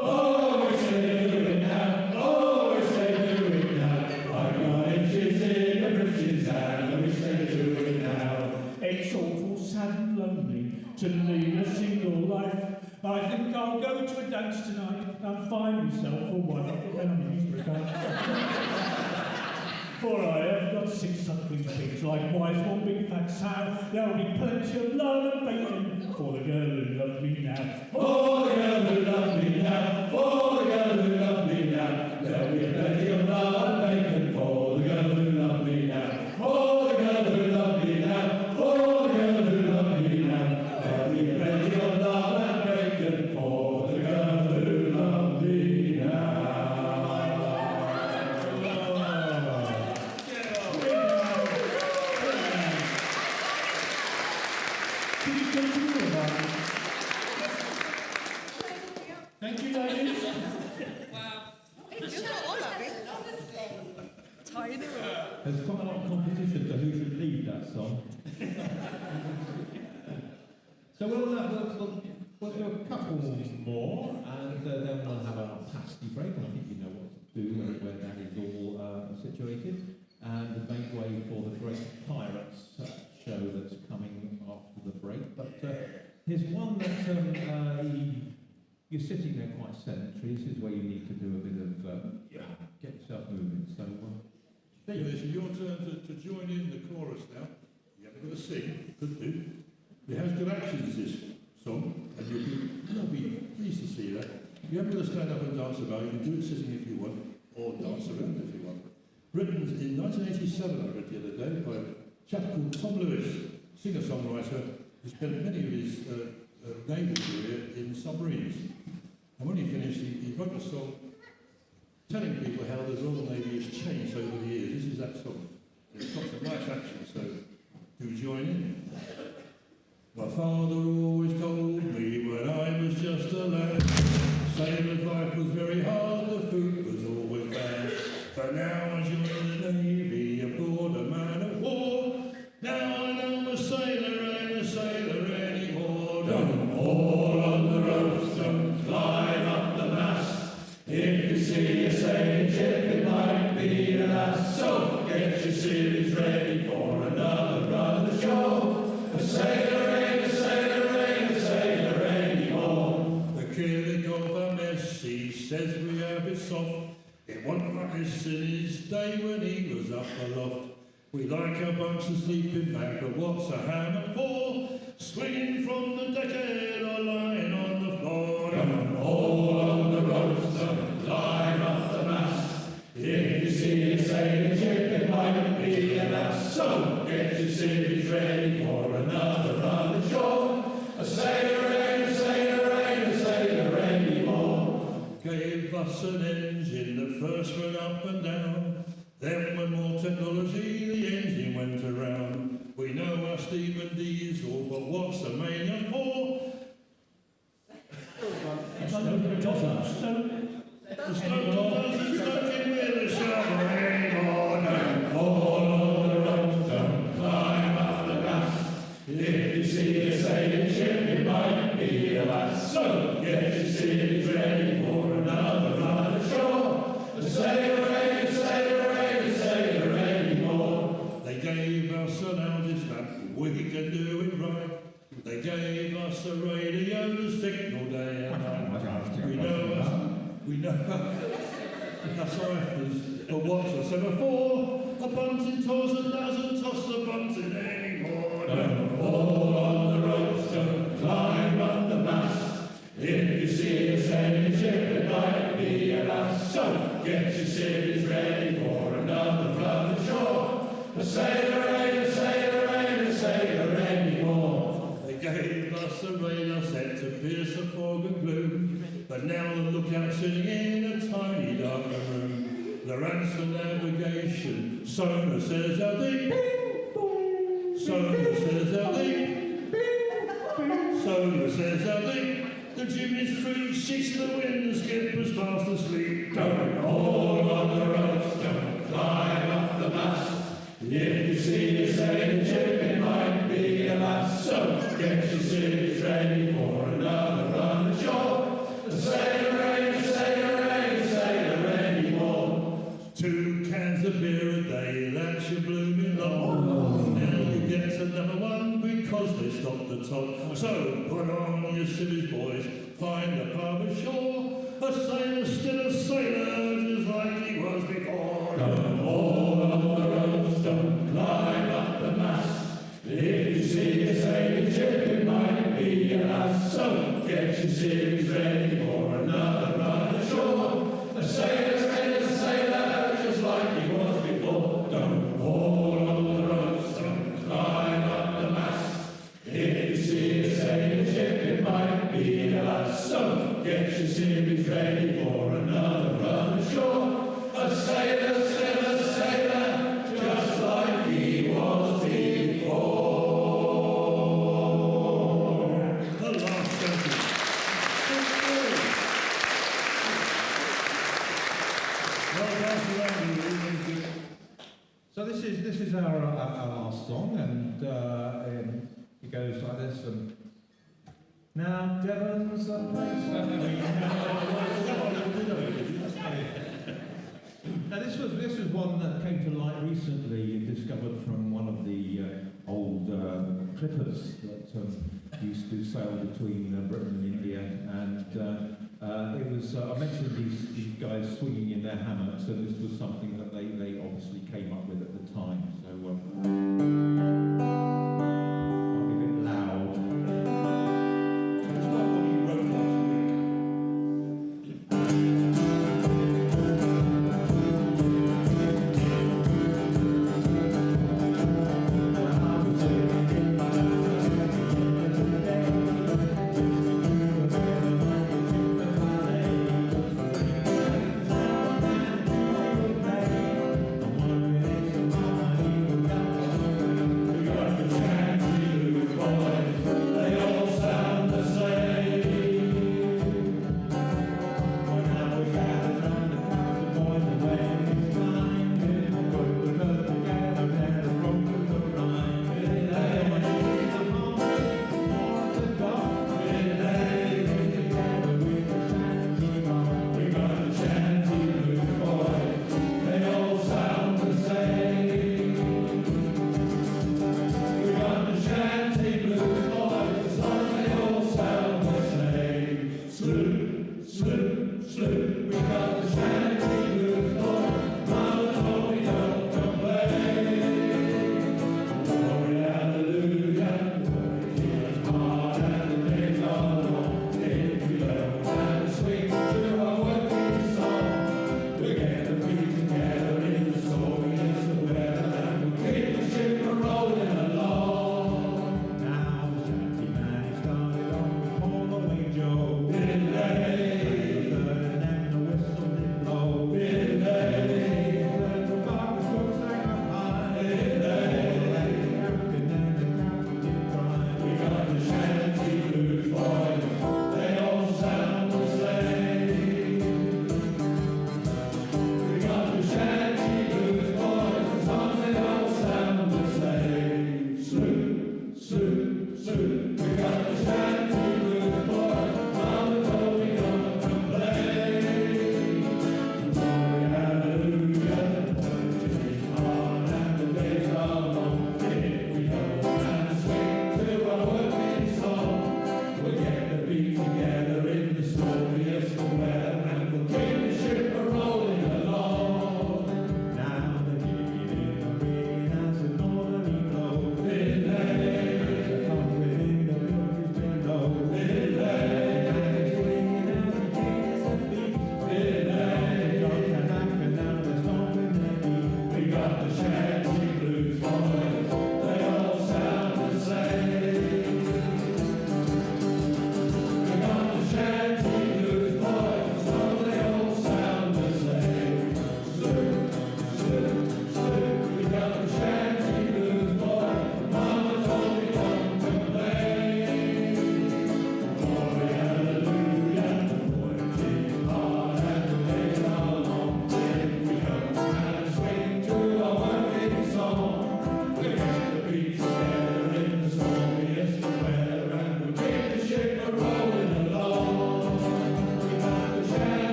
I wish they'd do it now. Oh, I wish they'd do it now. I got itches in the britches and I wish they'd do it now. It's awful sad and lonely to lead a single life. I think I'll go to a dance tonight and find myself a wife. Then I'm used for a car. For I have got 6 suckling pigs, likewise 1 big fat sow. There'll be plenty of lard and bacon for the girl who loves me now. For the girl who loves me now. For the girl who loves me now. There'll be plenty of lard and bacon for the girl who loves me now. For the girl who loves me now. For the girl who loves me now. There'll be plenty of lard and bacon for the girl who loves me now. Thank you, ladies. There's quite a lot of competition for who should lead that song. So we'll do a couple more, and then we'll have our pasty break. I think you know what to do and where that is all situated, and make way for the Great Pirates show that's coming after the break. But here's one that you're sitting there quite sedentary. This is where you need to do a bit of get yourself moving. So David, it's your turn to join in the chorus now. You haven't got to sing, could do. It has good actions, this song, and you'll be pleased to see that. You haven't got to stand up and dance about. You can do it sitting if you want, or dance around if you want. Written in 1987, I read the other day, by a chap called Tom Lewis, singer-songwriter, who spent many of his naval career in submarines. And when he finished, he wrote a song telling people how the Royal Navy has changed over the years. This is that song. It's got some nice action, so do join in. My father always told me when I was just a lad, sailor's life was very hard, the food was always bad. But now I joined the Navy aboard a man of war. Now I know I'm a sailor, ain't a sailor anymore. Don't haul on the ropes, don't climb up the mast. If you see a sailing ship, it might be an ass. So get your civvies ready for another run ashore. A sailor ain't a sailor, ain't a sailor anymore. The killing of a mess, he says we have it soft. It wasn't like this in his day when he was up aloft. We like a bunch of sleeping back, but what's a hammer for? Swinging from the deckhead or lying on the floor. Don't haul on the ropes, don't climb up the mast. If you see a sailing ship, it might be an ass. So get your civvies ready for another run ashore. A sailor ain't a sailor, ain't a sailor anymore. Gave us an engine that first went up and down. Then with more technology, the engine went around. We know our steam and diesel, but what's the mania for? The stoker doesn't stoke it with a shovel anymore. Don't haul on the ropes, don't climb up the mast. If you see a sailing ship, it might be a lass. So get your civvies ready for another run ashore. The sailor ain't a sailor, ain't a sailor anymore. They gave us an Aldis map, we can do it right. They gave us a radio to signal day and night. We know that's our efforts, but what's a semaphore? A bunting toss and doesn't toss the bunting anymore. Don't haul on the ropes, don't climb up the mast. If you see a sailing ship, it might be a lass. So get your civvies ready for another run ashore. A sailor ain't a sailor, ain't a sailor anymore. They gave us a radar set to pierce the fog and gloom, but now the lookout's sitting in a tiny dark room. The ransom navigation, sonar says how deep, sonar says how deep, sonar says how deep. The Jimmy's 3-6 the wind, the skipper's fast asleep. Don't haul on the ropes, don't climb up the mast. If you see a sailing ship, it might be a lass. So get your civvies ready for another run ashore. A sailor ain't a sailor, ain't a sailor anymore. 2 cans of beer a day, that's your blooming lot. Now you get another one because they stopped the top. So put on your civvies, boys, find a pub ashore. A sailor's still a sailor, just like he was before. Don't haul on the ropes, don't climb up the mast. If you see a sailing ship, it might be a lass. So get your civvies ready for another run ashore. A sailor ain't a sailor, just like he was before. Don't haul on the ropes, don't climb up the mast. If you see a sailing ship, it might be a lass. So get your civvies ready for another run ashore. A sailor, still a sailor, just like he was before. The last sentence. So this is our last song, and it goes like this. Now Devon's the place that we Now this was one that came to light recently, discovered from one of the old clippers that used to sail between Britain and India, and it was I mentioned these guys swinging in their hammocks, and this was something that they obviously came up with at the time. So might be a bit loud. It's not what you wrote last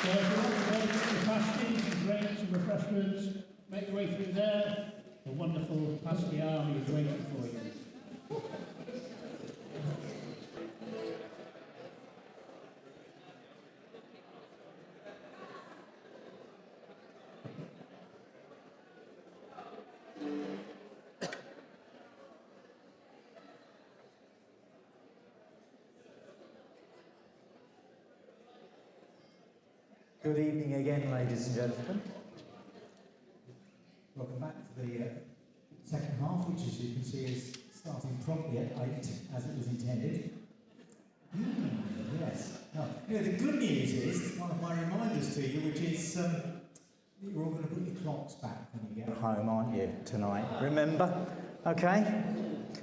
So if you want to go to the pasties and drinks and refreshments, make your way through there. The wonderful pasty army is waiting for you. Good evening again, ladies and gentlemen. Welcome back to the second half, which, as you can see, is starting promptly at 8, as it was intended. Yes. Now, the good news is, one of my reminders to you, which is you're all going to put your clocks back when you get home, aren't you, tonight? Remember? Okay?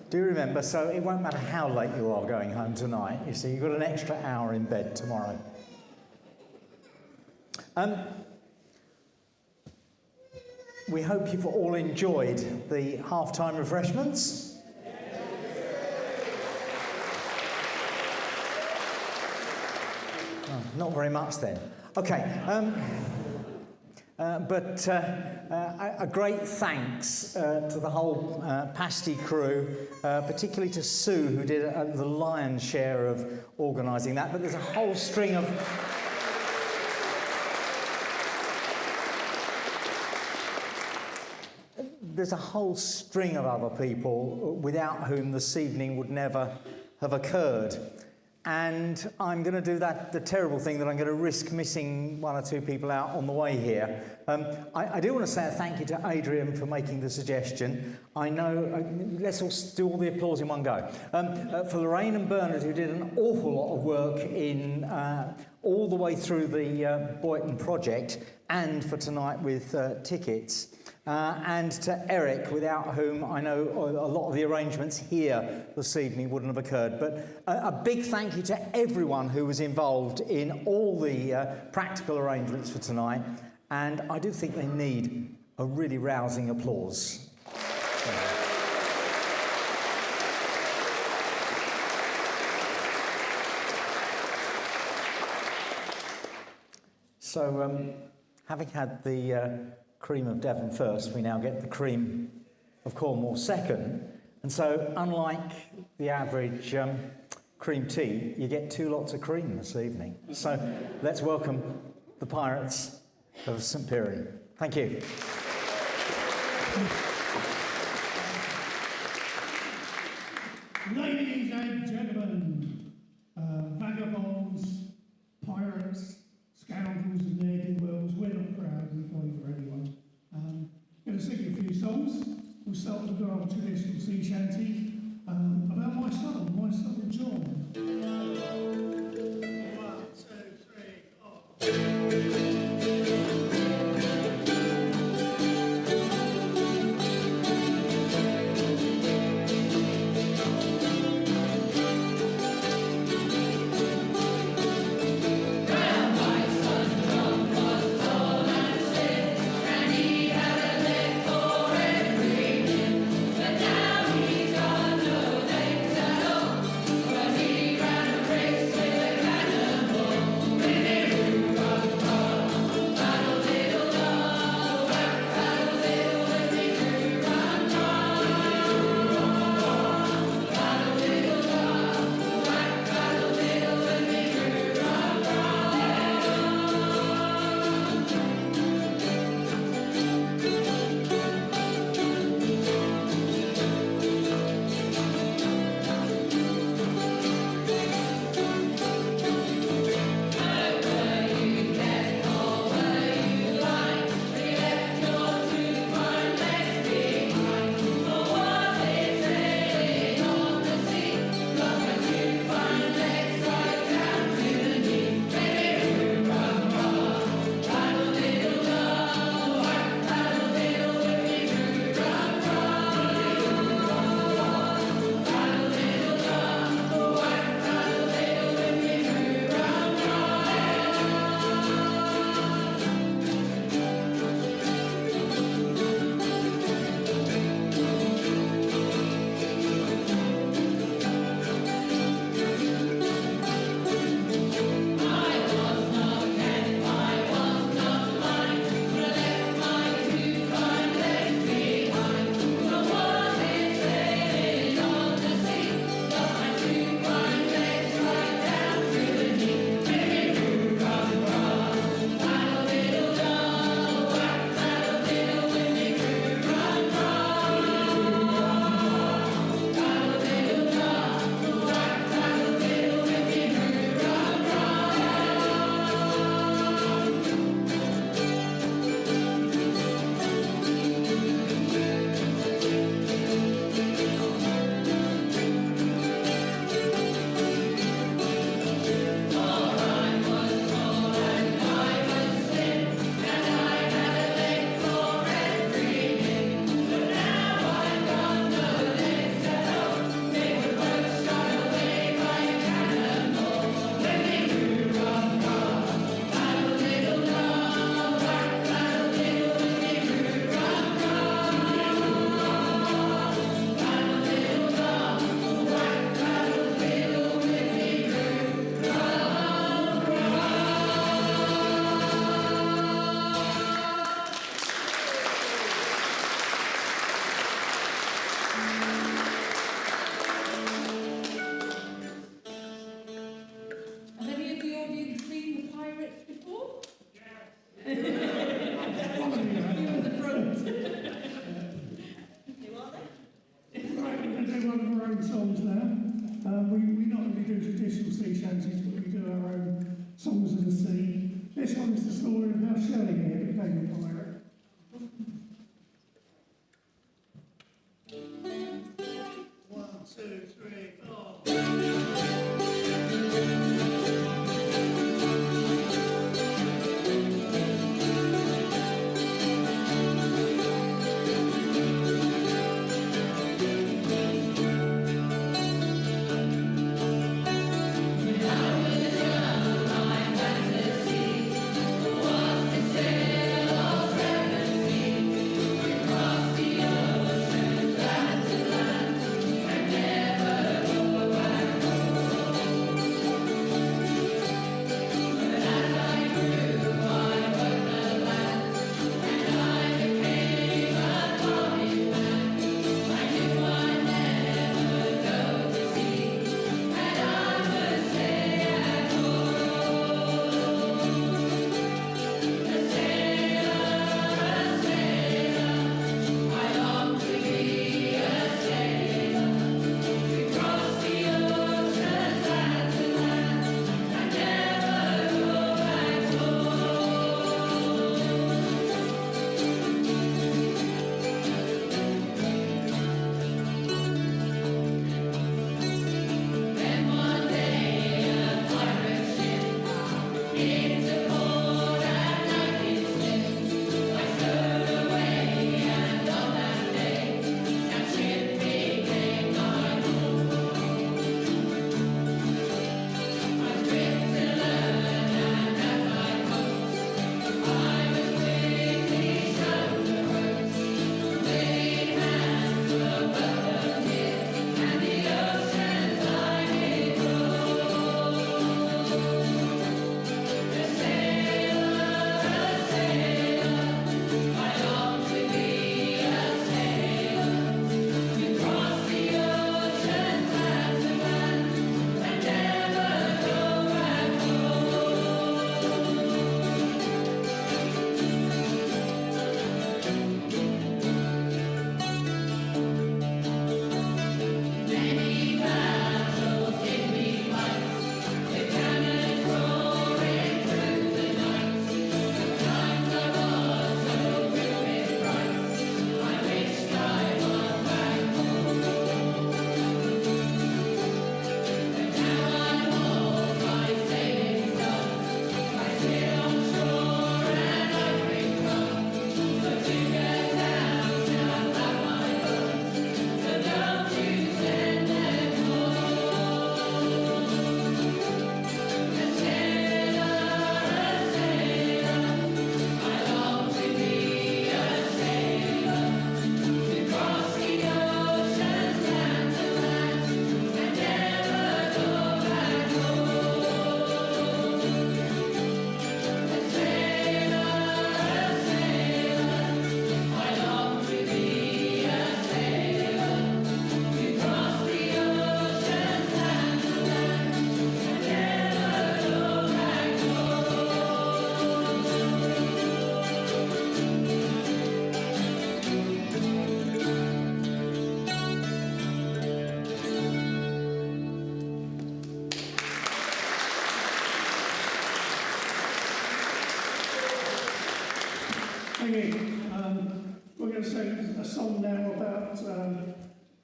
Do remember, so it won't matter how late you are going home tonight. You see, you've got an extra hour in bed tomorrow. We hope you've all enjoyed the half-time refreshments. Oh, not very much then. Okay, but a great thanks to the whole pasty crew, particularly to Sue, who did the lion's share of organising that, but there's a whole string of... There's a whole string of other people without whom this evening would never have occurred. And I'm going to do the terrible thing that I'm going to risk missing one or two people out on the way here. I do want to say a thank you to Adrian for making the suggestion. I know, let's all do all the applause in one go. For Lorraine and Bernard, who did an awful lot of work in all the way through the Boyton project, and for tonight with tickets. And to Eric, without whom I know a lot of the arrangements here this evening wouldn't have occurred. But a big thank you to everyone who was involved in all the practical arrangements for tonight. And I do think they need a really rousing applause. So, having had the cream of Devon first, we now get the cream of Cornwall second. And so, unlike the average cream tea, you get 2 lots of cream this evening. So, let's welcome the Pirates of St Piran. Thank you. Ladies and gentlemen, vagabonds, pirates, scoundrels and ne'er-do-wells, we're not proud, we play for everyone. Going to sing a few songs. We'll start with a good old traditional sea shanty about my son John. 1, 2, 3, 4. official sea shanties, but we do our own songs of the sea. This one is the story of how Shelley here became a pirate. 1, 2, 3, 4. We're going to sing a song now about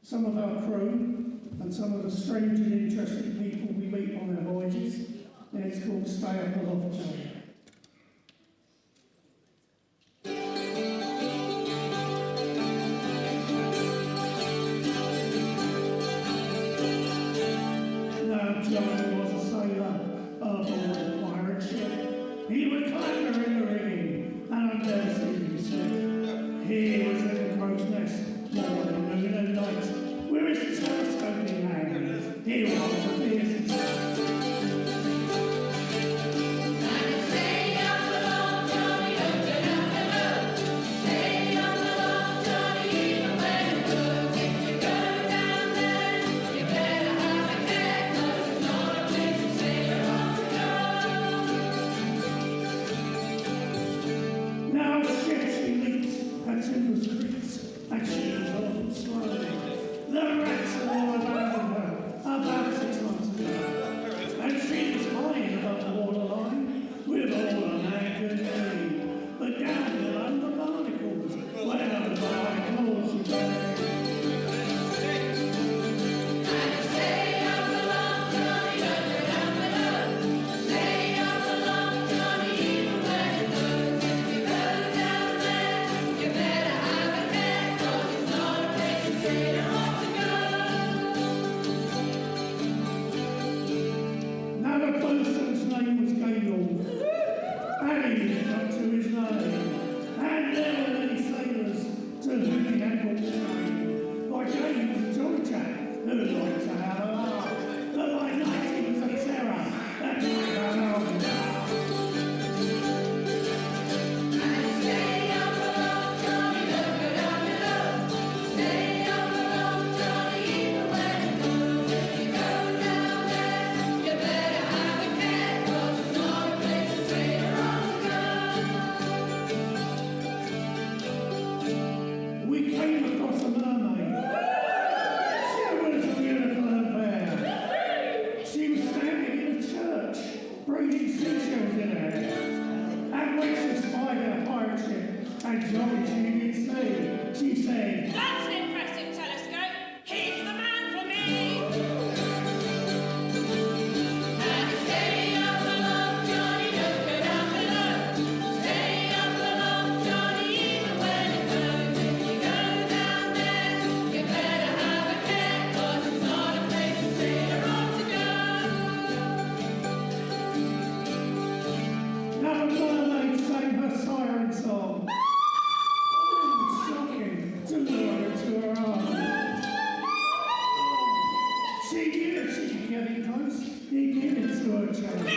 some of our crew and some of the strange and interesting people we meet on our voyages. And it's called Stay Up Aloft Journey. Now John was a sailor aboard a pirate ship. He would clamber in the rigging and I've never seen him slip. He was in the crow's nest, morning, noon and night, with his telescope in hand. He was a fierce and the boatswain's name was Gaylord. And he lived up to his name, and there were many sailors to whom he had brought shame. By day he was a jolly chap who liked to have a laugh, but by night he was a terror that might have an arm. We came across a mermaid. She was beautiful and fair. She was standing in a church, breathing seashells in her hair. And when she spied our pirate ship and jolly she did see, she said, That's an impressive telescope. He's the man for me. And stay up along, Johnny, don't go down below. Stay up along, Johnny, even when it blows. If you go down there, you better have a care, 'cause it's not a place a sailor ought to go. now the mermaid sang her siren song. Oh, shocking to lure her to her arms. She knew if she could get in close, he'd give it to her chance.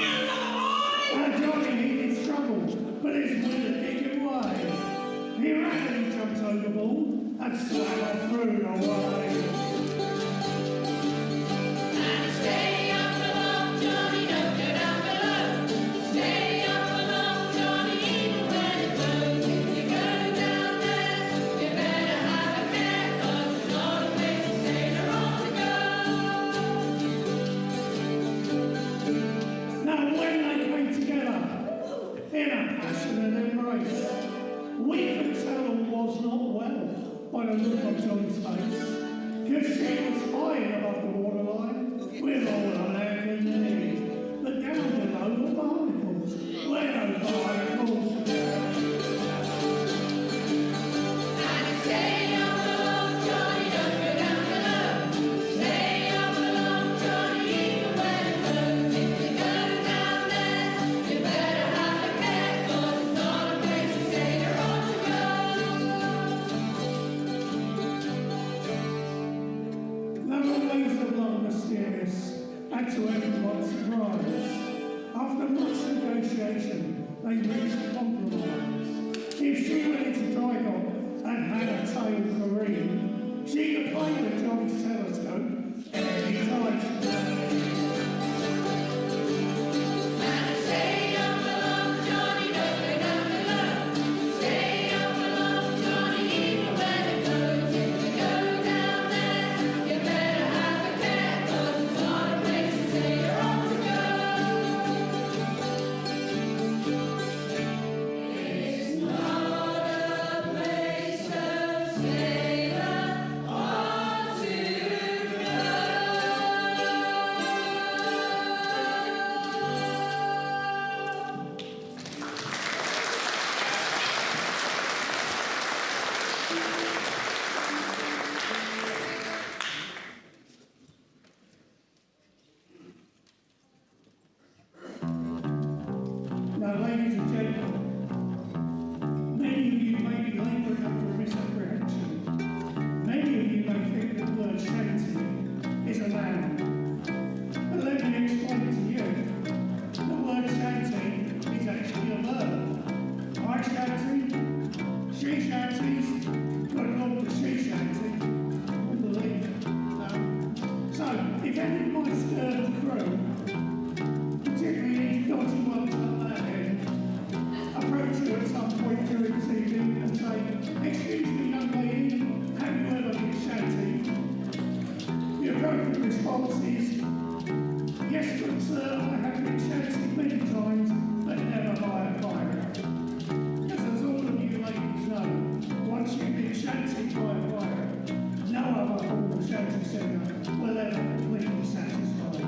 And Johnny, he did struggle, but his will had taken away. He rapidly jumped overboard and swam off through the waves. And stay up along, Johnny, don't go down below. Stay up along, Johnny, even when it blows. If you go down there, you better have a care, 'cause it's not a place a sailor ought to go. Now when they came together in a passionate embrace, we could tell all was not well by the look on Johnny's face, 'cause she was high above the waterline with all her hand and knee, but down below were barnacles, where no barnacles should be. And stay up along, Johnny, don't go down below. Stay up along, Johnny, even when it blows. If you go down there, you better have a care, 'cause it's not a place a sailor ought to go. Now the ways of love mysterious, and to everyone's surprise, after much negotiation, they reached a compromise. If she went into dry dock and had a tail careen, she could play with Johnny's telescope any time she wanted. And stay up along, Johnny, don't go down below. Stay up along, Johnny, even when it blows. If you go down there, you better have a care, 'cause it's not a place a sailor ought to go. It's not a place a sailor ought to Now, ladies and gentlemen, many of you may be labouring under a misapprehension. Many of you may think that the word shanty is a noun. But let me explain to you. The word shanty is actually a verb. I shanty, she shanties, but not the she shanty. Unbelievable. So, if any of my stern crew, particularly any dodgy ones on that end, approach you at some point during this evening and say, "Excuse me, young lady, have you ever been shanty?" The appropriate response is, "Yes, good sir, I have been shanty many times, but never by a pirate." Because as all of you ladies know, once you've been shanty by a pirate, no other form of shanty singer will ever completely satisfy you.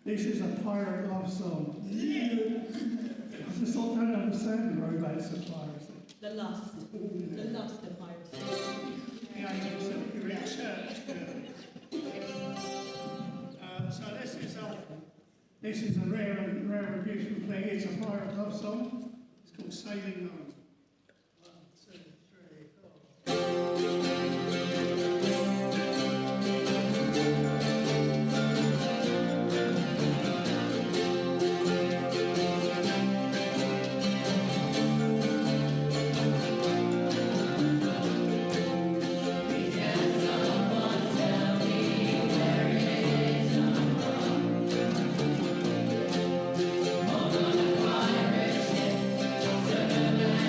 This is a pirate love song. I just don't understand the romance of piracy. The lust of piracy. Yeah, you're in church, girl. So this is a rare and beautiful thing. It's a pirate love song. It's called Sailing On. 1, 2, 3, 4. Thank you.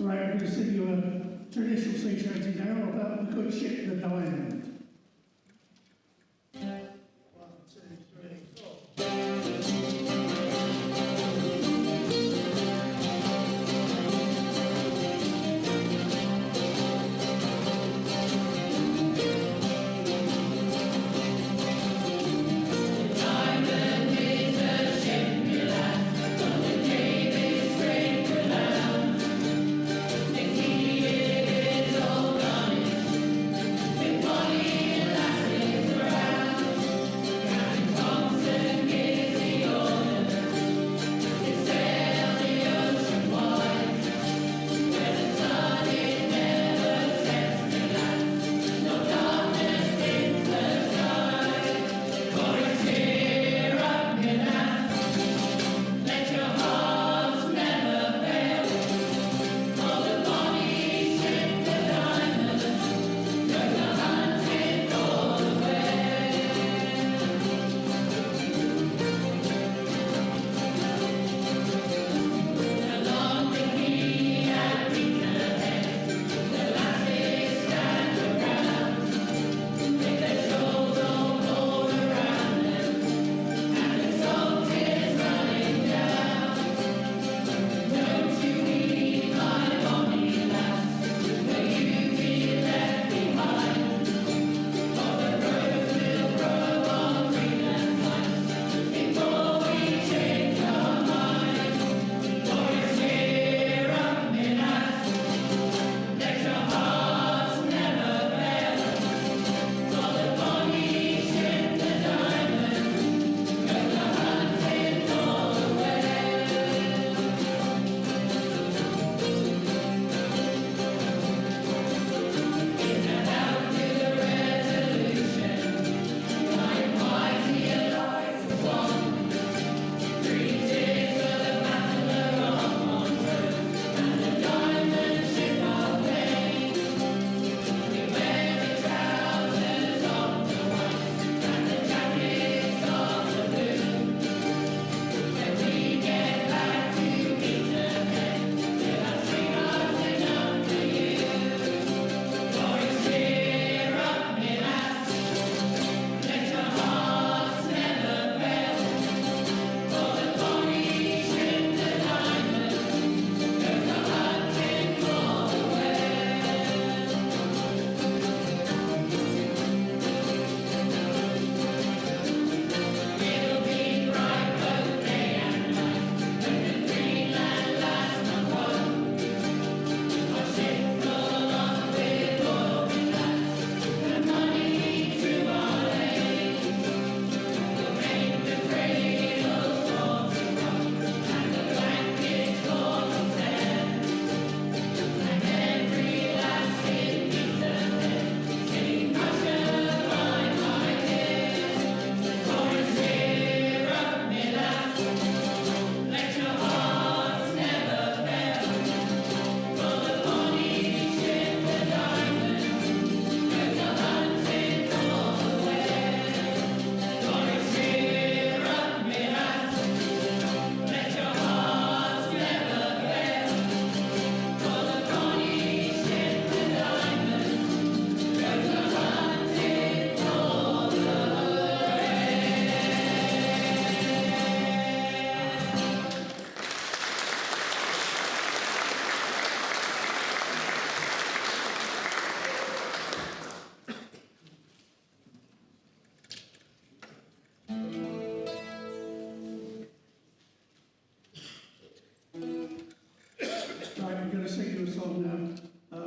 Right, I'm going to sing you a traditional sea shanty now about the good ship, the Diamond. 1, 2, 3, 4.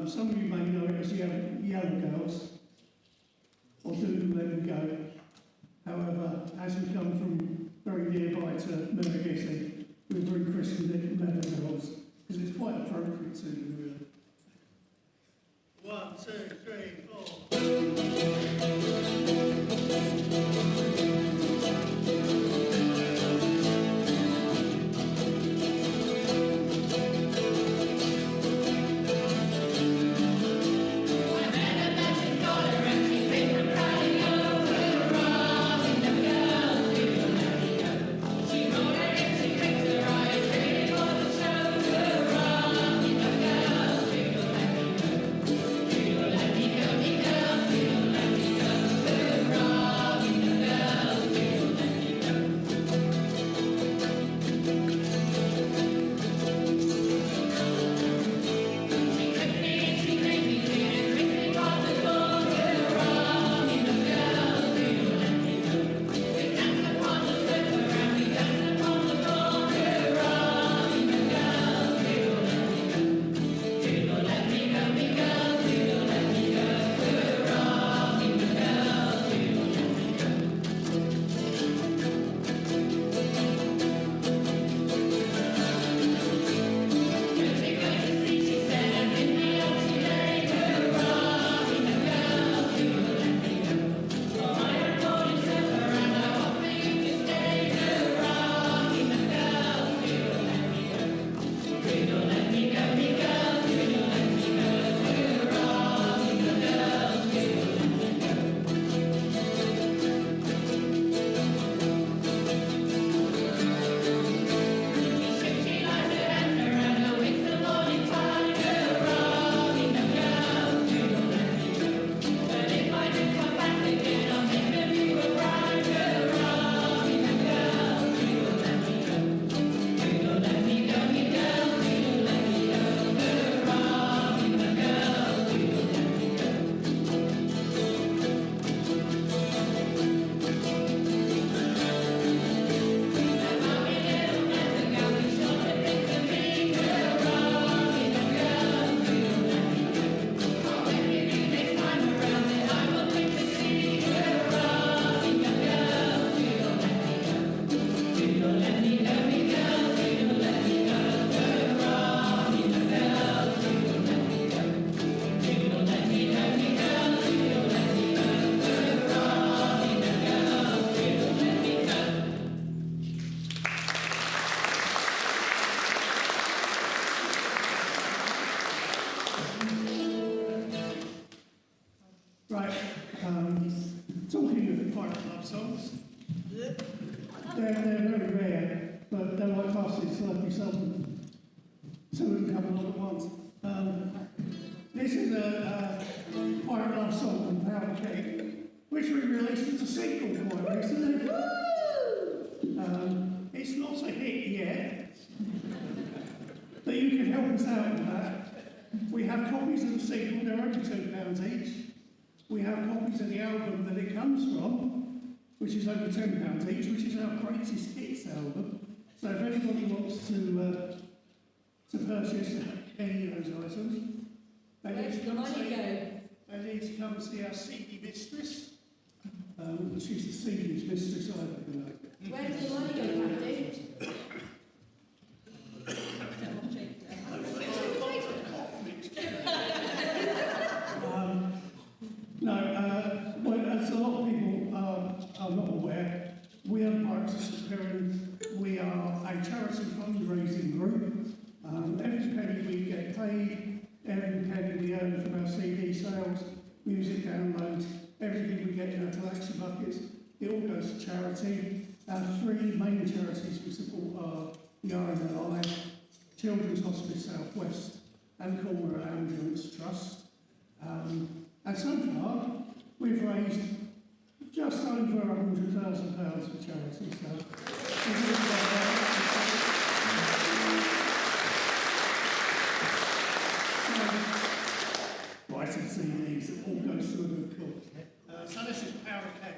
Some of you may know it as Yellow Girls, or Do Let Me Go. However, as we come from very nearby to Merigisi, we've rechristened it Leather Girls, because it's quite appropriate to them, really. 1, 2, 3, 4. a Pirate Love Song from Powder Keg, which we released as a single quite recently. It's not a hit yet, but you can help us out with that. We have copies of the single, they're only £2 each. We have copies of the album that it comes from, which is only £10 each, which is our greatest hits album. So if anybody wants to purchase any of those items, they need to come and see our CD mistress, she's the seediest mistress I've ever known. Where does the money go, Captain? Well, as a lot of people are not aware, we are Pirates of Piran. We are a charity fundraising group. Every penny we get paid, every penny we earn from our CD sales, music downloads, everything we get in our collection buckets, it all goes to charity. Our three main charities we support are the RNLI, Children's Hospice South West, and Cornwall Ambulance Trust. And so far, we've raised just over £100,000 for charity. Writing CDs, it all goes through a good cause. So this is Powder Keg.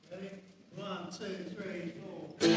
Ready? 1, 2, 3, 4.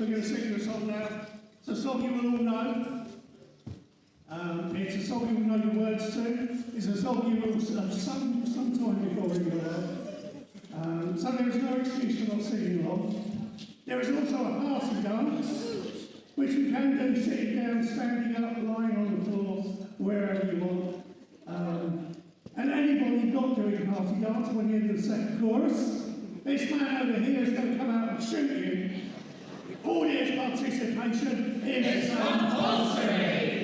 we're going to sing you a song now. It's a song you will all know. It's a song you will know the words to. It's a song you will have sung sometime before you were out. So there is no excuse for not singing along. There is also a party dance, which you can do sitting down, standing up, lying on the floor, wherever you want. And anybody not doing party dance when you end the second chorus, this man over here is going to come out and shoot you. Audience participation is compulsory.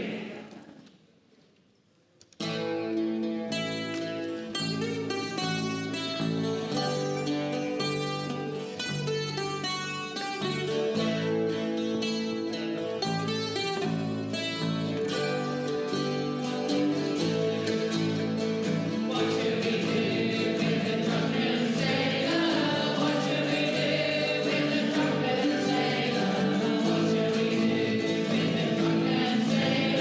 Say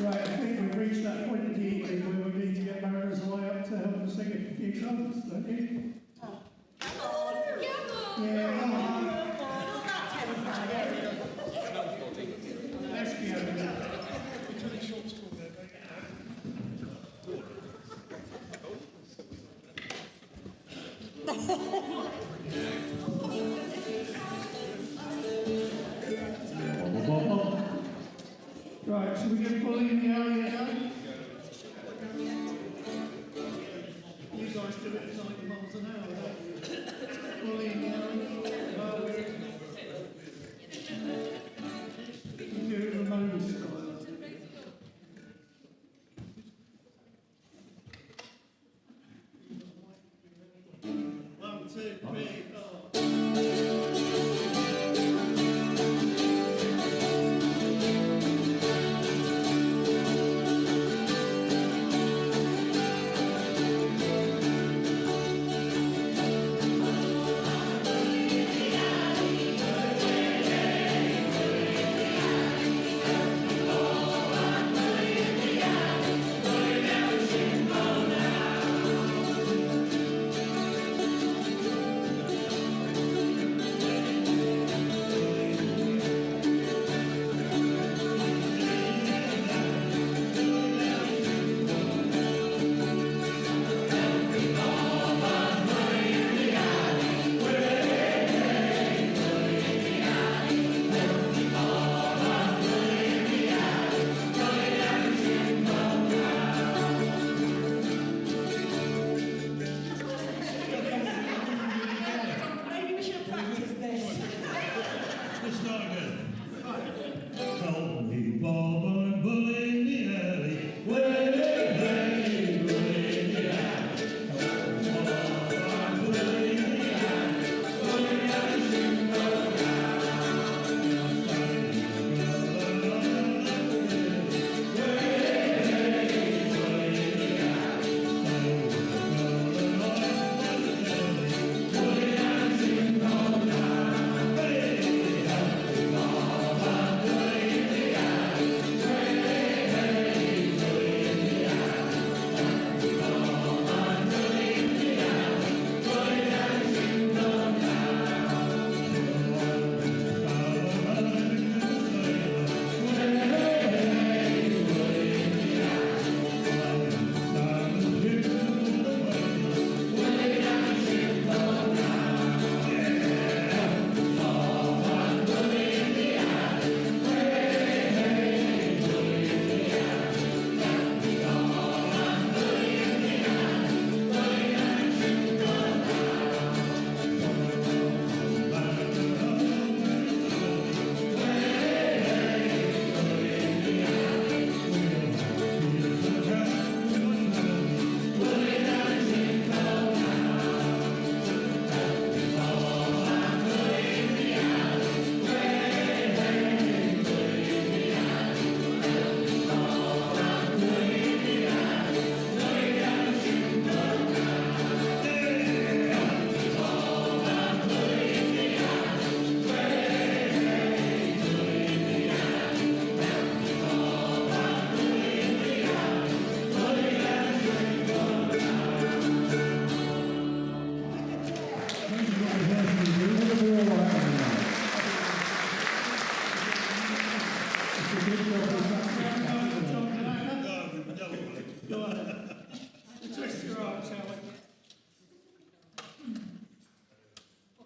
Right, I think we've reached that point in the evening where we need to get Mariners away up to help us sing a few songs, don't you? Yeah, come on. Let's be over that. Right, should we get Bully in the area again? You guys do it at 90 miles an hour, don't you? Bully in the area. You do it Ramon style. 1, 2, 3, 4.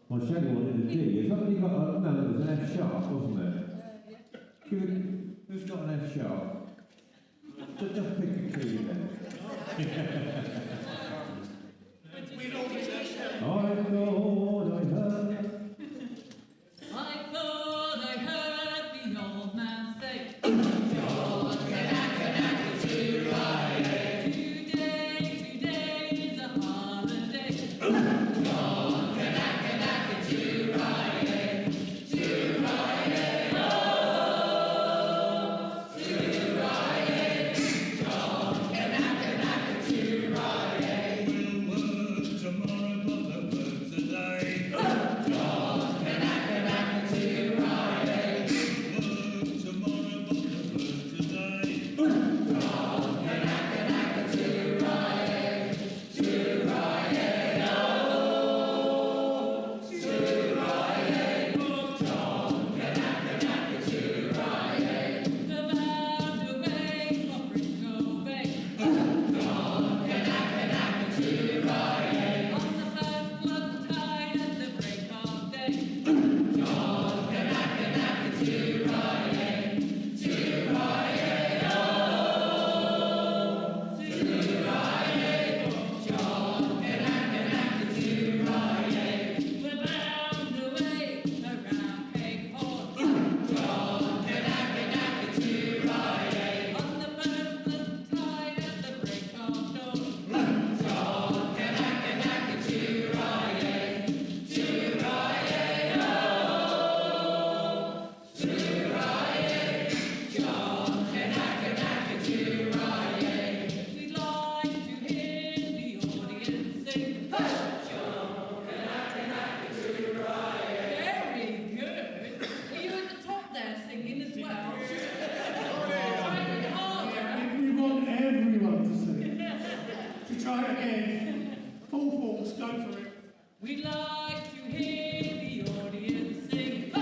My Shaggy wanted a D. Has somebody got a... No, it was an F sharp, wasn't it? Who's got an F sharp? Just pick a key then. I thought I heard the old man say, John Canacanaca ride. Today is a holiday. John Canacanaca ride. Oh, to ride. John Canacanaca ride. try it again. Full force, go for it. We'd like to hear the audience sing.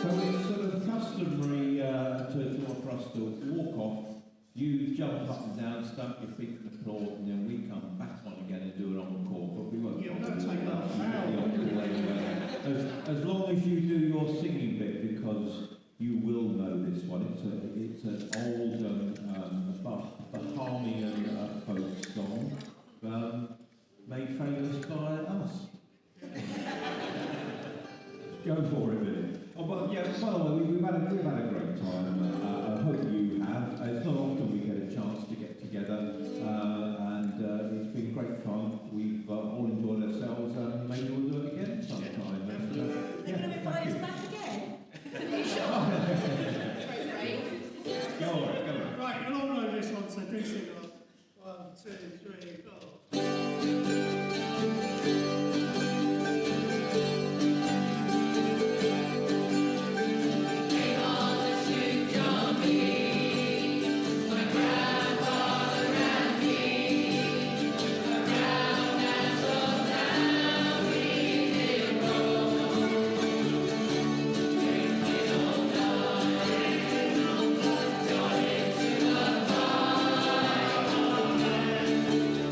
So it's sort of customary for us to walk off, you jump up and down, stamp your feet in the floor, and then we come back on again and do an encore, but we won't. Yeah, that'll take about an hour. As long as you do your singing bit, because you will know this one. It's an old Bahamian folk song made famous by us. Go for it, Billy. Oh, but yeah, by the way, we've had a great time. I hope you have. It's not often we get a chance to get together, and it's been great fun. We've all enjoyed ourselves, and maybe we'll do it again sometime. And, They're going to invite us back again? Are you sure? Go on. Right, you'll all know this one, so do sing along. 1, 2, 3, 4. Thank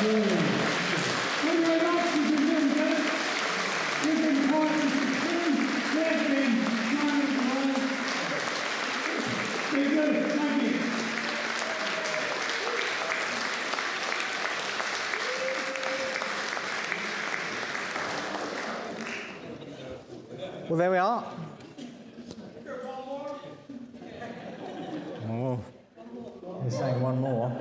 Thank you very much. You've been really good. You've been quite disciplined. They've been kind of well. Very good. Thank you. Well, there we are. Oh, you're saying one more.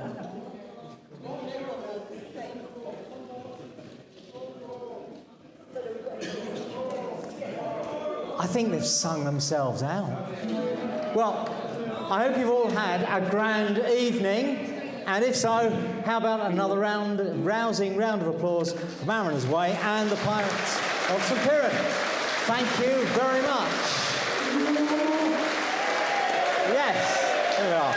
I think they've sung themselves out. Well, I hope you've all had a grand evening. And if so, how about another rousing round of applause for Mariners Way and the Pirates of St Piran. Thank you very much. Yes, there we are.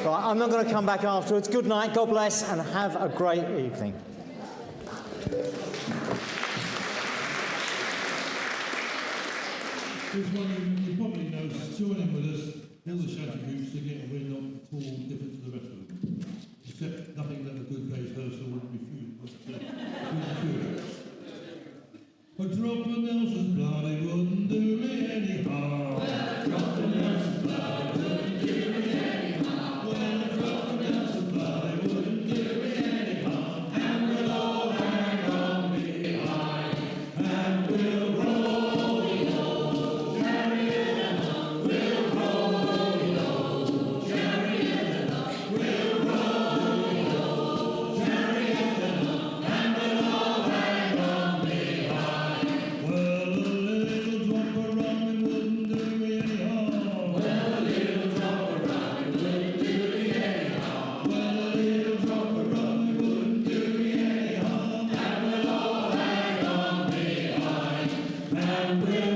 Right, I'm not going to come back afterwards. Good night, God bless, and have a great evening. Just wondering, you probably know, joining with us, all the shanty groups together, we're not at all different to the rest of them. Except nothing that the good days Herschel would refuse. A drop of Nelson's blood, it wouldn't do me any harm. Well, a drop of Nelson's blood, it wouldn't do me any harm. Well, a drop of Nelson's blood, it wouldn't do me any harm. And we'll all hang on behind, and we'll roll it on, chariot along. We'll roll it on, chariot along. We'll roll it on, chariot along, and we'll all hang on behind. Well, a little drop of rum, it wouldn't do me any harm. Well, a little drop of rum, it wouldn't do me any harm. Well, a little drop of rum, it wouldn't do me any harm. And we'll all hang on behind, and we'll